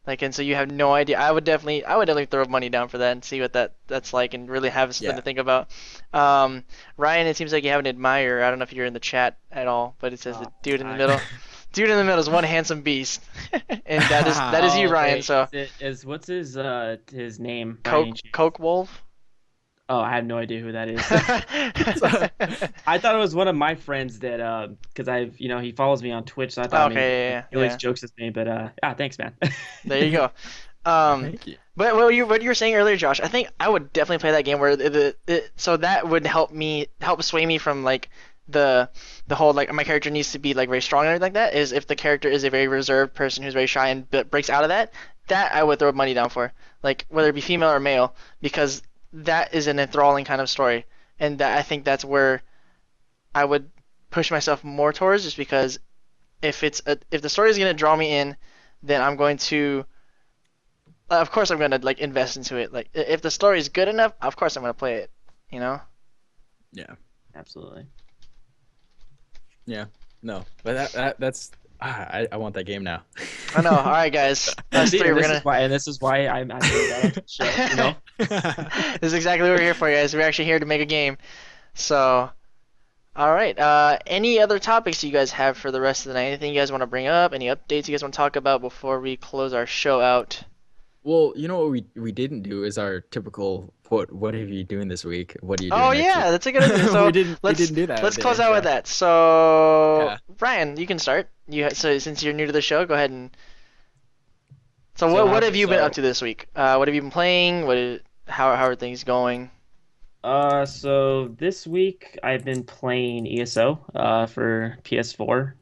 Like, and so you have no idea. I would definitely throw money down for that and see what that's like, and really have something Yeah. to think about. Um, Ryan, it seems like you have an admirer. I don't know if you're in the chat at all, but it says the dude in the middle. Dude in the middle is one handsome beast, and that is you, Oh, Ryan. wait, So, what's his name by any chance? Coke Wolf. Oh, I have no idea who that is. I thought it was one of my friends that because he follows me on Twitch, so I thought maybe Okay, he always yeah. jokes with me, but yeah, thanks, man. There you go. Um, Thank you. but what you were saying earlier, Josh, I think I would definitely play that game where so that would help sway me from like the whole like my character needs to be like very strong and everything like that. Is if the character is a very reserved person who's very shy and breaks out of that I would throw money down for, like whether it be female or male, because that is an enthralling kind of story, and that I think that's where I would push myself more towards, just because if the story is gonna draw me in, then I'm going to of course I'm gonna like invest into it. Like if the story is good enough, of course I'm gonna play it. You know? Yeah. Absolutely. Yeah. No, but that's I want that game now. I know. All right, guys. Us See, three, we're gonna. this is why I'm doing that on the show, you know? This is exactly what we're here for, guys. We're actually here to make a game. So, all right. Any other topics you guys have for the rest of the night? Anything you guys want to bring up? Any updates you guys want to talk about before we close our show out? Well, you know what we didn't do is our typical what are you doing this week? What are you Oh doing next yeah, week? that's a good idea. So We let's didn't do that. let's with the close out with intro. that. So Yeah. Ryan, you can start. So since you're new to the show, go ahead and. So So what how have you been up so to this week? What have you been playing? How are things going? so this week I've been playing ESO for PS4.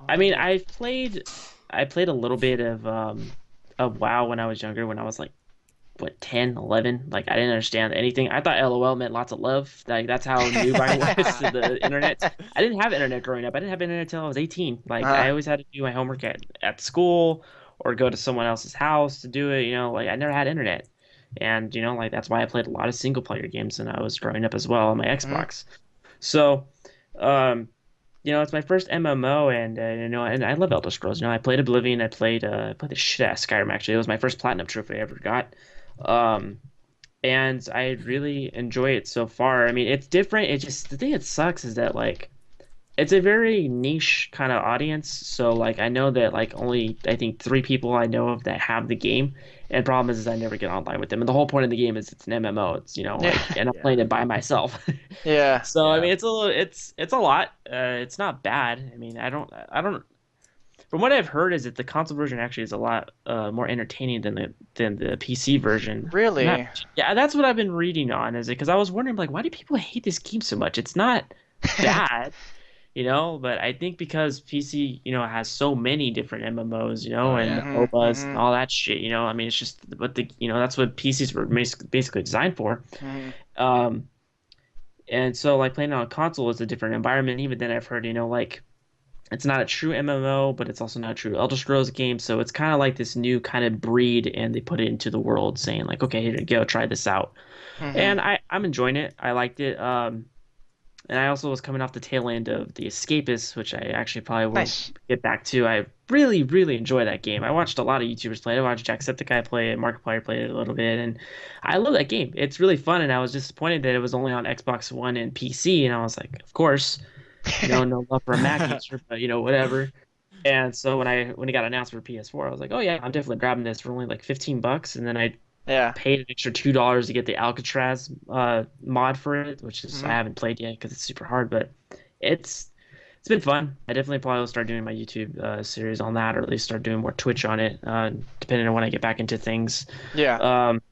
I mean I played a little bit of WoW when I was younger, when I was like what 10, 11. Like I didn't understand anything. I thought LOL meant lots of love. Like that's how noob I was to the internet. I didn't have internet growing up. I didn't have internet until I was 18. Like I Uh, always had to do my homework at school or go to someone else's house to do it, like I never had internet. And like that's why I played a lot of single player games when I was growing up as well on my mhm. Xbox. So, um it's my first MMO, and and I love Elder Scrolls. I played Oblivion. I played the shit out of Skyrim. Actually, it was my first platinum trophy I ever got. Um, and I really enjoy it so far. I mean, it's different. It just the thing that sucks is that like it's a very niche kind of audience. So like I know that like only I think three people I know of that have the game. And problem is I never get online with them. And the whole point of the game is it's an MMO. It's like Yeah, and I'm Yeah. playing it by myself. yeah. So I Yeah. mean it's a lot. It's not bad. I mean I don't from what I've heard is that the console version actually is a lot more entertaining than the PC version. Really? Not yeah, that's what I've been reading on, is it because I was wondering like why do people hate this game so much? It's not bad, but I think because PC, has so many different MMOs, Oh and yeah. Mhm, MOBAs and mhm, all that shit, I mean it's just what that's what PCs were basically designed for. mhm. Um, and so like playing on a console is a different environment. Even then I've heard, like it's not a true MMO, but it's also not a true Elder Scrolls game. So it's kind of like this new kind of breed, and they put it into the world, saying like, okay, here you go, try this out. Mhm. And I'm enjoying it. I liked it. And I also was coming off the tail end of The Escapist, which I actually probably will Nice. get back to. I really, really enjoy that game. I watched a lot of YouTubers play it. I watched Jacksepticeye play it, Markiplier played it a little bit, and I love that game. It's really fun, and I was disappointed that it was only on Xbox One and PC, and I was like, of course, no love for a Mac user, but whatever. And so when it got announced for PS4, I was like, oh yeah, I'm definitely grabbing this for only like $15, and then I Yeah. paid an extra $2 to get the Alcatraz mod for it, which is I Mhm. haven't played yet because it's super hard, but it's it's been fun. I definitely probably will start doing my YouTube series on that, or at least start doing more Twitch on it, depending on when I get back into things. Yeah. Um,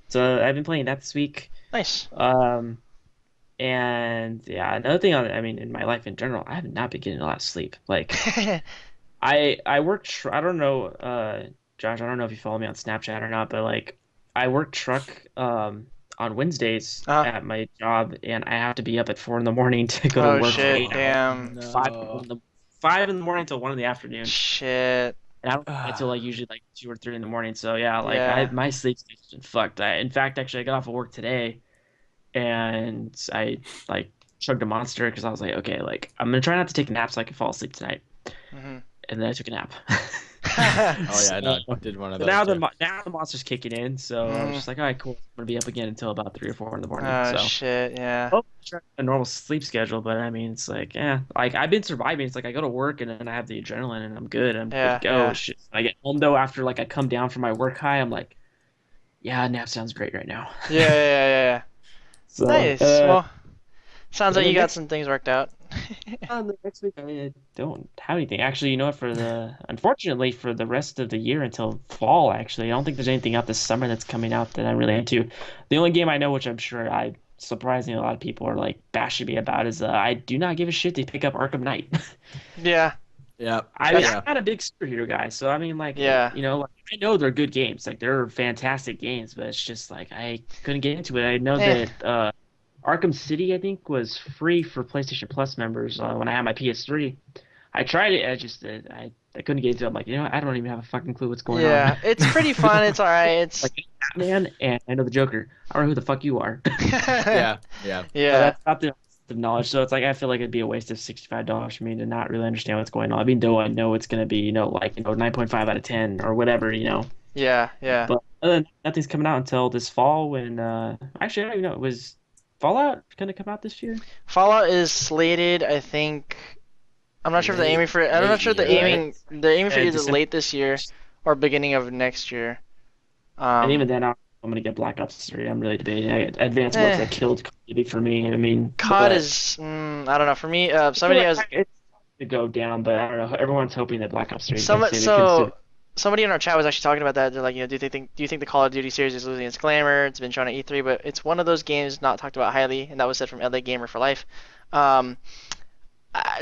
so I've been playing that this week. Nice. Um, and yeah, another thing I mean, in my life in general, I have not been getting a lot of sleep. Like I work. I don't know, Josh. I don't know if you follow me on Snapchat or not, but like I work truck on Wednesdays Uh, at my job, and I have to be up at 4 in the morning to go to oh work for shit, Oh 8 hours. damn. Five no. in the 5 in the morning till 1 in the afternoon, Shit. And I don't until like usually like 2 or 3 in the morning. So yeah, like Yeah. my sleep's been fucked. In fact, actually, I got off of work today and I like chugged a monster because I was like, okay, like I'm gonna try not to take a nap so I can fall asleep tonight. Hmm. And then I took a nap. Oh yeah, I So, know. I did one of so those too. now the monster's kicking in. So I was Hmm. just like, all right, cool. I'm gonna be up again until about 3 or 4 in the morning. Oh So. shit, yeah. Oh, sure, a normal sleep schedule, but I mean, it's like, yeah, like I've been surviving. It's like I go to work and then I have the adrenaline and I'm good. I'm good to Yeah, go. yeah. It's just I get home though after like I come down from my work high. I'm like, yeah, a nap sounds great right now. Yeah, yeah, yeah, yeah, yeah. So, Nice. Well, sounds and like you then got some things worked out. the next week, I mean, I don't have anything. Actually, you know what? Unfortunately, for the rest of the year until fall, actually, I don't think there's anything out this summer that's coming out that I'm really into. The only game I know, which I'm sure surprisingly a lot of people are like bashing me about, is I do not give a shit to pick up Arkham Knight. Yeah, Yeah, I mean, I'm that's yeah. not a big superhero guy, so I mean, like, yeah. like, I know they're good games, like they're fantastic games, but it's just like I couldn't get into it. I know Eh. that Arkham City, I think, was free for PlayStation Plus members when I had my PS3. I tried it, I couldn't get into it. I'm like, I don't even have a fucking clue what's going on. Yeah, it's pretty fun. It's all right. It's Like Batman and I know the Joker. I don't know who the fuck you are. Yeah, yeah. So yeah, that's not the knowledge. So it's like I feel like it'd be a waste of $65 for me to not really understand what's going on. I mean, though I know it's gonna be, 9.5 out of 10 or whatever. yeah, yeah. But other than that, nothing's coming out until this fall when actually I don't even know, was Fallout gonna come out this year? Fallout is slated, I think. I'm not sure if they're aiming Late, for it. I'm not late sure year, right? they're aiming for either December. late this year or beginning of next year. And Um, even then I'm gonna get Black Ops 3. I'm really debating. Advanced Warfare eh, killed Call of Duty for me. I mean, COD but is I don't know. For me, I feel somebody like has it's to go down, but I don't know. Everyone's hoping that Black Ops 3 is gonna some save it because so somebody in our chat was actually talking about that. They're like, do you think the Call of Duty series is losing its glamour? It's been shown at E3, but it's one of those games not talked about highly, and that was said from LA Gamer for Life. Um,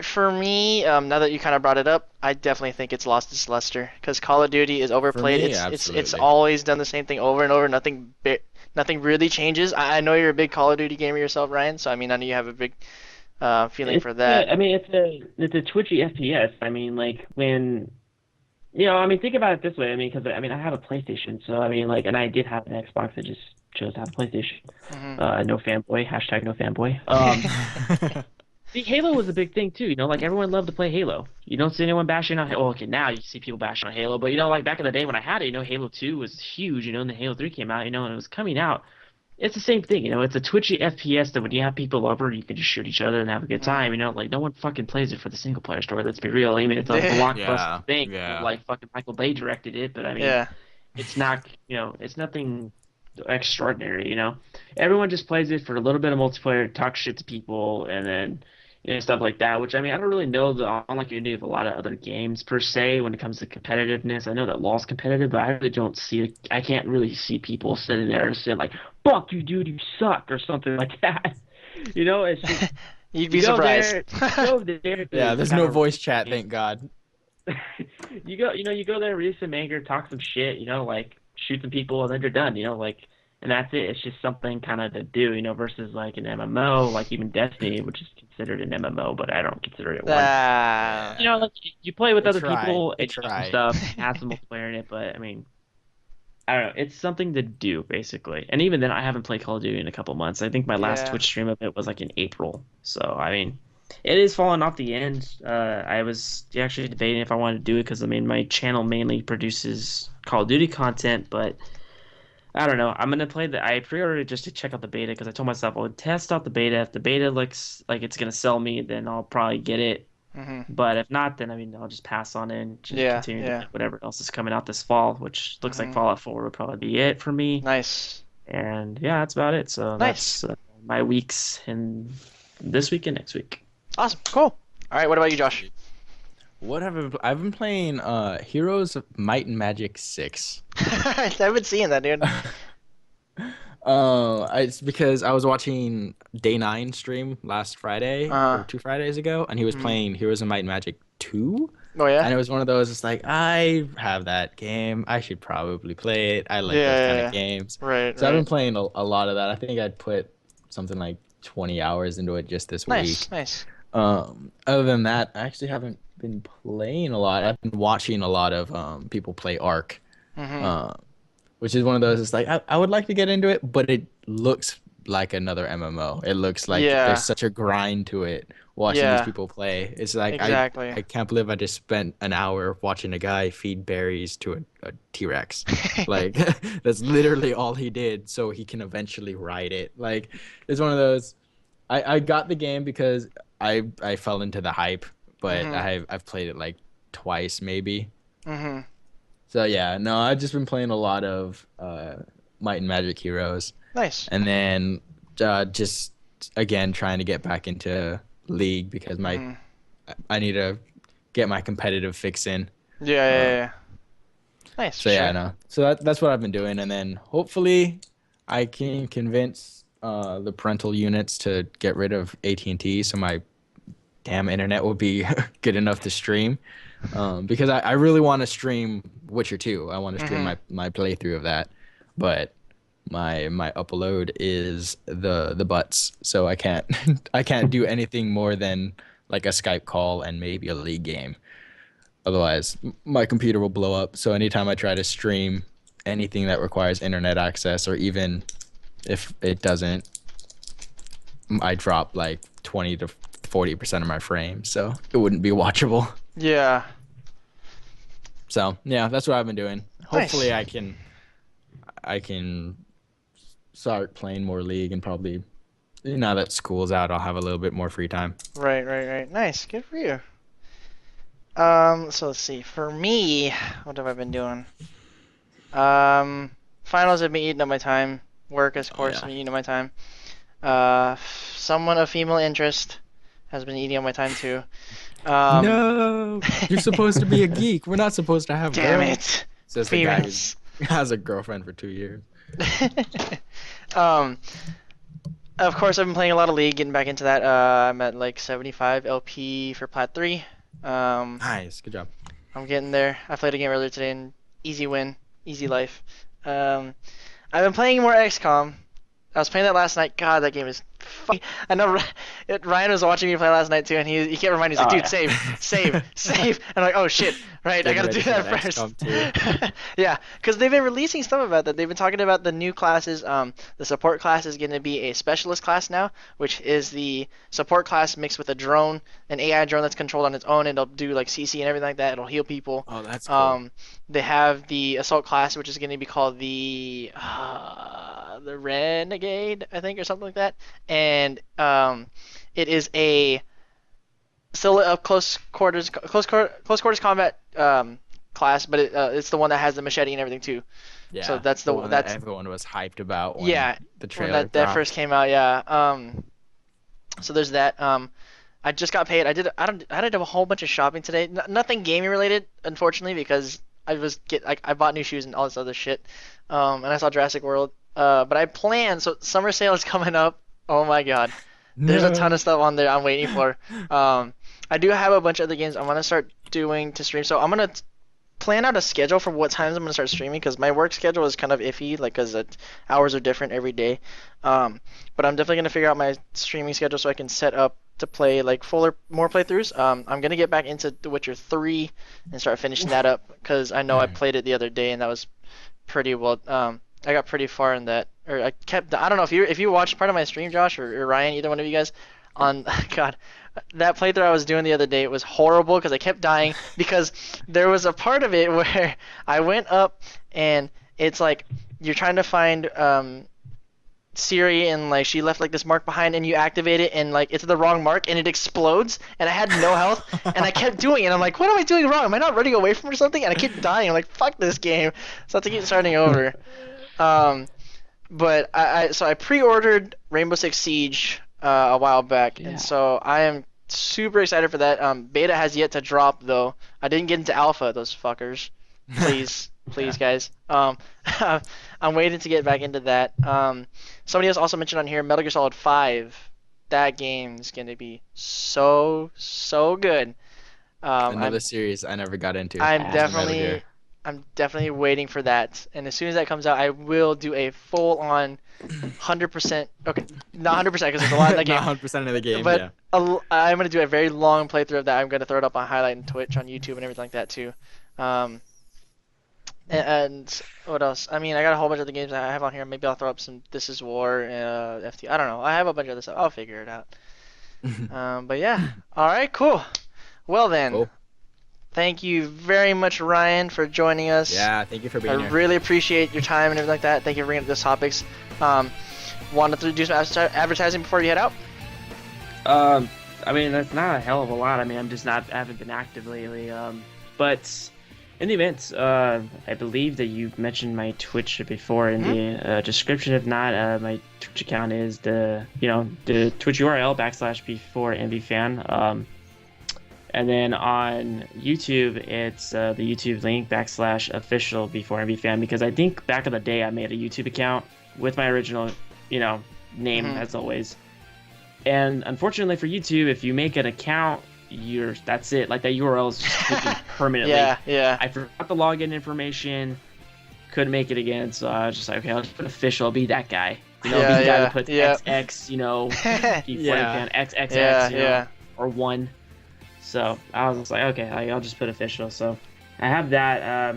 for me, now that you kind of brought it up, I definitely think it's lost its luster because Call of Duty is For overplayed. me, It's absolutely. always done the same thing over and over. Nothing really changes. I know you're a big Call of Duty gamer yourself, Ryan. So I mean, I know you have a big feeling for that. I mean, it's a twitchy FPS. I mean, like when I mean, think about it this way. I mean, because I mean, I have a PlayStation, so I mean, like, and I did have an Xbox. I just chose to have a PlayStation. Hmm. No fanboy. Hashtag no fanboy. See, Halo was a big thing too. Like everyone loved to play Halo. You don't see anyone bashing on. Oh, okay, now you see people bashing on Halo, but like back in the day when I had it, Halo 2 was huge. And then Halo 3 came out. And it was coming out. It's the same thing. It's a twitchy FPS that when you have people over, you can just shoot each other and have a good time. Hmm. Like no one fucking plays it for the single player story. Let's be real. I mean, it's a Yeah, blockbuster thing. yeah. Like fucking Michael Bay directed it, but I mean, Yeah. it's not. It's nothing extraordinary. Everyone just plays it for a little bit of multiplayer, talk shit to people, and then stuff like that. Which I mean, I don't really know the online community of a lot of other games per se when it comes to competitiveness. I know that LoL's competitive, but I really don't see it. I can't really see people sitting there and saying like, "Fuck you, dude, you suck" or something like that. It's just You'd you be go surprised. there, you go there Yeah, to there's kind no of voice chat, thank God. you go there, release some anger, talk some shit, like shoot some people, and then you're done, like, and that's it. It's just something kind of to do, versus like an MMO, like even Destiny, which is considered an MMO, but I don't consider it one. Ah. Like you play with They other try. people They and you do some try. stuff, and have some multiplayer in it, but I mean, I don't know. It's something to do, basically. And even then, I haven't played Call of Duty in a couple months. I think my last Yeah. Twitch stream of it was like in April. So, I mean, it is falling off the end. I was actually debating if I wanted to do it because, I mean, my channel mainly produces Call of Duty content, but I don't know. I'm going to play I pre-ordered it just to check out the beta because I told myself I would test out the beta. If the beta looks like it's going to sell me, then I'll probably get it. Hmm. But if not, then I mean I'll just pass on it and just Yeah. continue to Yeah. play whatever else is coming out this fall, which looks like Hmm. Fallout 4 would probably be it for me. Nice. And yeah, that's about it. So Nice. that's my weeks in this week and next week. Awesome. Cool. All right. What about you, Josh? What have I've been playing Heroes of Might and Magic 6. I've been seeing that, dude. It's because I was watching Day 9 stream last Friday Uh. or 2 Fridays ago, and he was Mhm. playing Heroes of Might and Magic 2. Oh yeah. And it was one of those, it's like, I have that game. I should probably play it. I Yeah. like those Yeah. kind of Yeah. games. Right. So I've been Right. playing a lot of that. I think I'd put something like 20 hours into it just this week. Nice. Nice. Other than that, I actually haven't been playing a lot. I've been watching a lot of people play Ark, Hmm. uh, which is one of those. It's like I would like to get into it, but it looks like another MMO. It looks like there's Yeah. such a grind to it. Watching these Yeah. people play, it's like Exactly. I can't believe I just spent an hour watching a guy feed berries to a T-Rex. Like that's literally all he did, so he can eventually ride it. Like it's one of those. I got the game because I fell into the hype, but Hmm. I've played it like twice maybe. Hmm. So yeah, no, I've just been playing a lot of Might and Magic Heroes, Nice. and then just again trying to get back into League because my Hmm. I need to get my competitive fix in. Yeah, yeah, Uh, yeah, yeah. Nice, for so yeah, sure. no, so that's what I've been doing, and then hopefully I can convince the parental units to get rid of AT&T so my damn internet will be good enough to stream. Because I really want to stream Witcher 2. I want to stream Hmm. my playthrough of that, but my upload is the butts, so I can't I can't do anything more than like a Skype call and maybe a league game. Otherwise, my computer will blow up. So anytime I try to stream anything that requires internet access, or even if it doesn't, I drop like 20 to 40% of my frames, so it wouldn't be watchable. Yeah. So yeah, that's what I've been doing. Nice. Hopefully, I can start playing more League and probably now that school's out, I'll have a little bit more free time. Right, right, right. Nice. Good for you. So let's see. For me, what have I been doing? Um, Finals have been eating up my time. Work, of Oh course, yeah. have been eating up my time. Someone of female interest has been eating up my time too. Um, No, you're supposed to be a geek. We're not supposed to have damn girls. it. Says the guy who Females. has a girlfriend for 2 years. Um, of course, I've been playing a lot of League, getting back into that. I'm at like 75 LP for Plat 3. Um, Nice, good job. I'm getting there. I played a game earlier today and easy win, easy life. Um, I've been playing more XCOM. I was playing that last night. God, that game is. I know Ryan was watching me play last night too, and he kept reminding me, he's like, Oh dude, yeah. save, save, save. And I'm like, oh shit, right, I Getting gotta do ready for that that first. XCOM 2. Yeah, because they've been releasing stuff about that. They've been talking about the new classes. The support class is going to be a specialist class now, which is the support class mixed with a drone, an AI drone that's controlled on its own. It'll do like CC and everything like that. It'll heal people. Oh, that's cool. Um, they have the assault class, which is going to be called the Renegade, I think, or something like that. And it is a still a close quarters combat class, but it's the one that has the machete and everything too. So Yeah, that's the the one that that's everyone was hyped about when yeah, the when trailer that first dropped. came out. Yeah. So there's that. I just got paid. I did a whole bunch of shopping today. Nothing gaming related, unfortunately, because I bought new shoes and all this other shit. And I saw Jurassic World. But I plan. So summer sale is coming up. Oh my god. There's a ton No. of stuff on there I'm waiting for. I do have a bunch of other games I'm gonna start doing to stream. So I'm gonna plan out a schedule for what times I'm gonna start streaming because my work schedule is kind of iffy, like because hours are different every day. But I'm definitely gonna figure out my streaming schedule so I can set up to play like fuller, more playthroughs. I'm gonna get back into The Witcher 3 and start finishing that up because I know I played it the other day and that was pretty well. I got pretty far in that, or I kept. I don't know if you watched part of my stream, Josh or Ryan, either one of you guys. On God, that playthrough I was doing the other day, it was horrible because I kept dying because there was a part of it where I went up and it's like you're trying to find Siri and like she left like this mark behind and you activate it and like it's the wrong mark and it explodes and I had no health and I kept doing it and I'm like, what am I doing wrong? Am I not running away from or something? And I keep dying. I'm like, fuck this game. So I have to keep starting over. Um, but so I pre-ordered Rainbow Six Siege a while back, and Yeah. so I am super excited for that. Beta has yet to drop though. I didn't get into alpha, those fuckers. Please, please, Yeah. guys. I'm waiting to get back into that. Somebody else also mentioned on here Metal Gear Solid 5. That game is gonna be so good. Another I'm series I never got into. I'm Yeah. Was the Metal definitely Gear. I'm definitely waiting for that. And as soon as that comes out, I will do a full-on 100%. Okay, not 100% because there's a lot in that Not game. 100% of the game, But yeah. I'm gonna do a very long playthrough of that. I'm gonna throw it up on highlight and Twitch on YouTube and everything like that too. Um, and what else? I mean, I got a whole bunch of the games I have on here. Maybe I'll throw up some This Is War, FT. I don't know. I have a bunch of other stuff. I'll figure it out. But yeah. All right. Cool. Well then. Cool. Thank you very much, Ryan, for joining us. Yeah, thank you for being here. I really appreciate your time and everything like that. Thank you for bringing up those topics. Wanted to do some advertising before you head out? I mean, that's not a hell of a lot. I mean, I haven't been active lately. But in the event, I believe that you mentioned my Twitch before in the description. If not, my Twitch account is the Twitch URL /B4MVFAN. And then on YouTube, it's the YouTube link /official B4MVFAN, because I think back in the day I made a YouTube account with my original, name as always. And unfortunately for YouTube, if you make an account, that's it. Like that URL is just taken permanently. Yeah. I forgot the login information, couldn't make it again, so I was just like, okay, I'll just put official. I'll be that guy. Be the guy that puts XX, B4MVFAN, XXX, or 1. So I was just like, okay, I'll just put official. So I have that.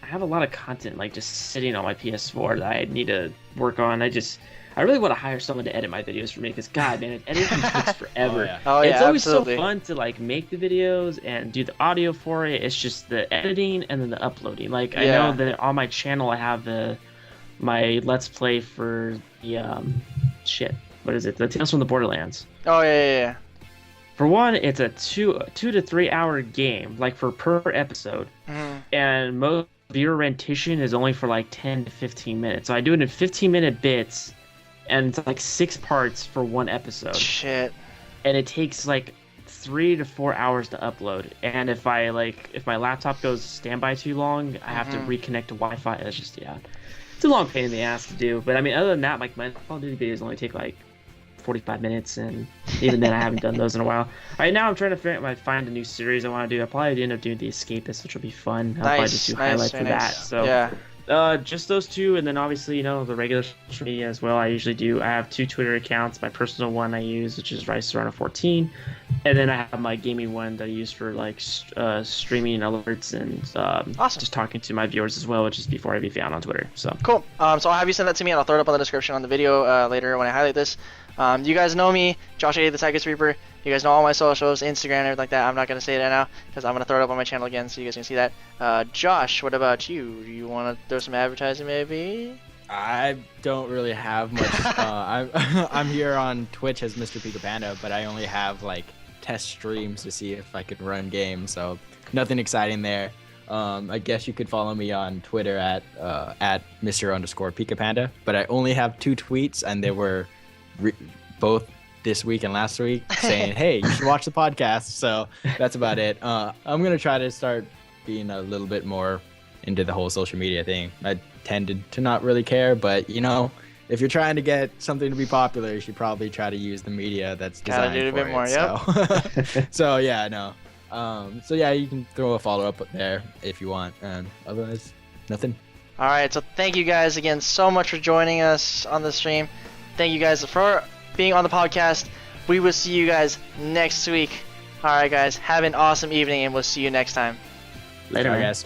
I have a lot of content like just sitting on my PS4 that I need to work on. I really want to hire someone to edit my videos for me, because God, man, editing takes forever. It's always absolutely. so fun to like make the videos and do the audio for it. It's just the editing and then the uploading. Like I know that on my channel I have my Let's Play for the what is it? The Tales from the Borderlands. Oh yeah. For one, it's a 2 to 3 hour game, like per episode, and most viewer rendition is only for like 10 to 15 minutes. So I do it in 15-minute bits, and it's like 6 parts for one episode. Shit. And it takes like 3 to 4 hours to upload. And if my laptop goes standby too long, I have to reconnect to Wi-Fi. It's just it's a long pain in the ass to do. But I mean, other than that, like my Call of Duty videos only take like 45 minutes, and even then I haven't done those in a while. Right now I'm trying to find a new series I want to do. I'll probably end up doing The Escapist, which will be fun. I'll probably just do highlights for that. So just those two, and then obviously the regular social media as well. I have 2 Twitter accounts. My personal one I use, which is RiceSerrano14, and then I have my gaming one that I use for like streaming alerts and awesome. Just talking to my viewers as well, which is B4MVFAN on Twitter. So cool. So I'll have you send that to me, and I'll throw it up on the description on the video later when I highlight this. You guys know me, Josh A, the Psychic Reaper. You guys know all my socials, Instagram, and everything like that. I'm not going to say that now because I'm going to throw it up on my channel again so you guys can see that. Josh, what about you? Do you want to throw some advertising maybe? I don't really have much. I'm here on Twitch as Mr. Pika Panda, but I only have like test streams to see if I could run games, so nothing exciting there. I guess you could follow me on Twitter at Mr._Pika Panda, but I only have 2 tweets, and they were both this week and last week saying, hey, you should watch the podcast. So that's about it. I'm gonna try to start being a little bit more into the whole social media thing. I tended to not really care, but if you're trying to get something to be popular, you should probably try to use the media that's designed do it a for bit more, so yeah, no. So yeah, you can throw a follow up there if you want, and otherwise nothing. All right, so thank you guys again so much for joining us on the stream. Thank you guys for being on the podcast. We will see you guys next week. All right, guys, have an awesome evening, and we'll see you next time. Later, guys.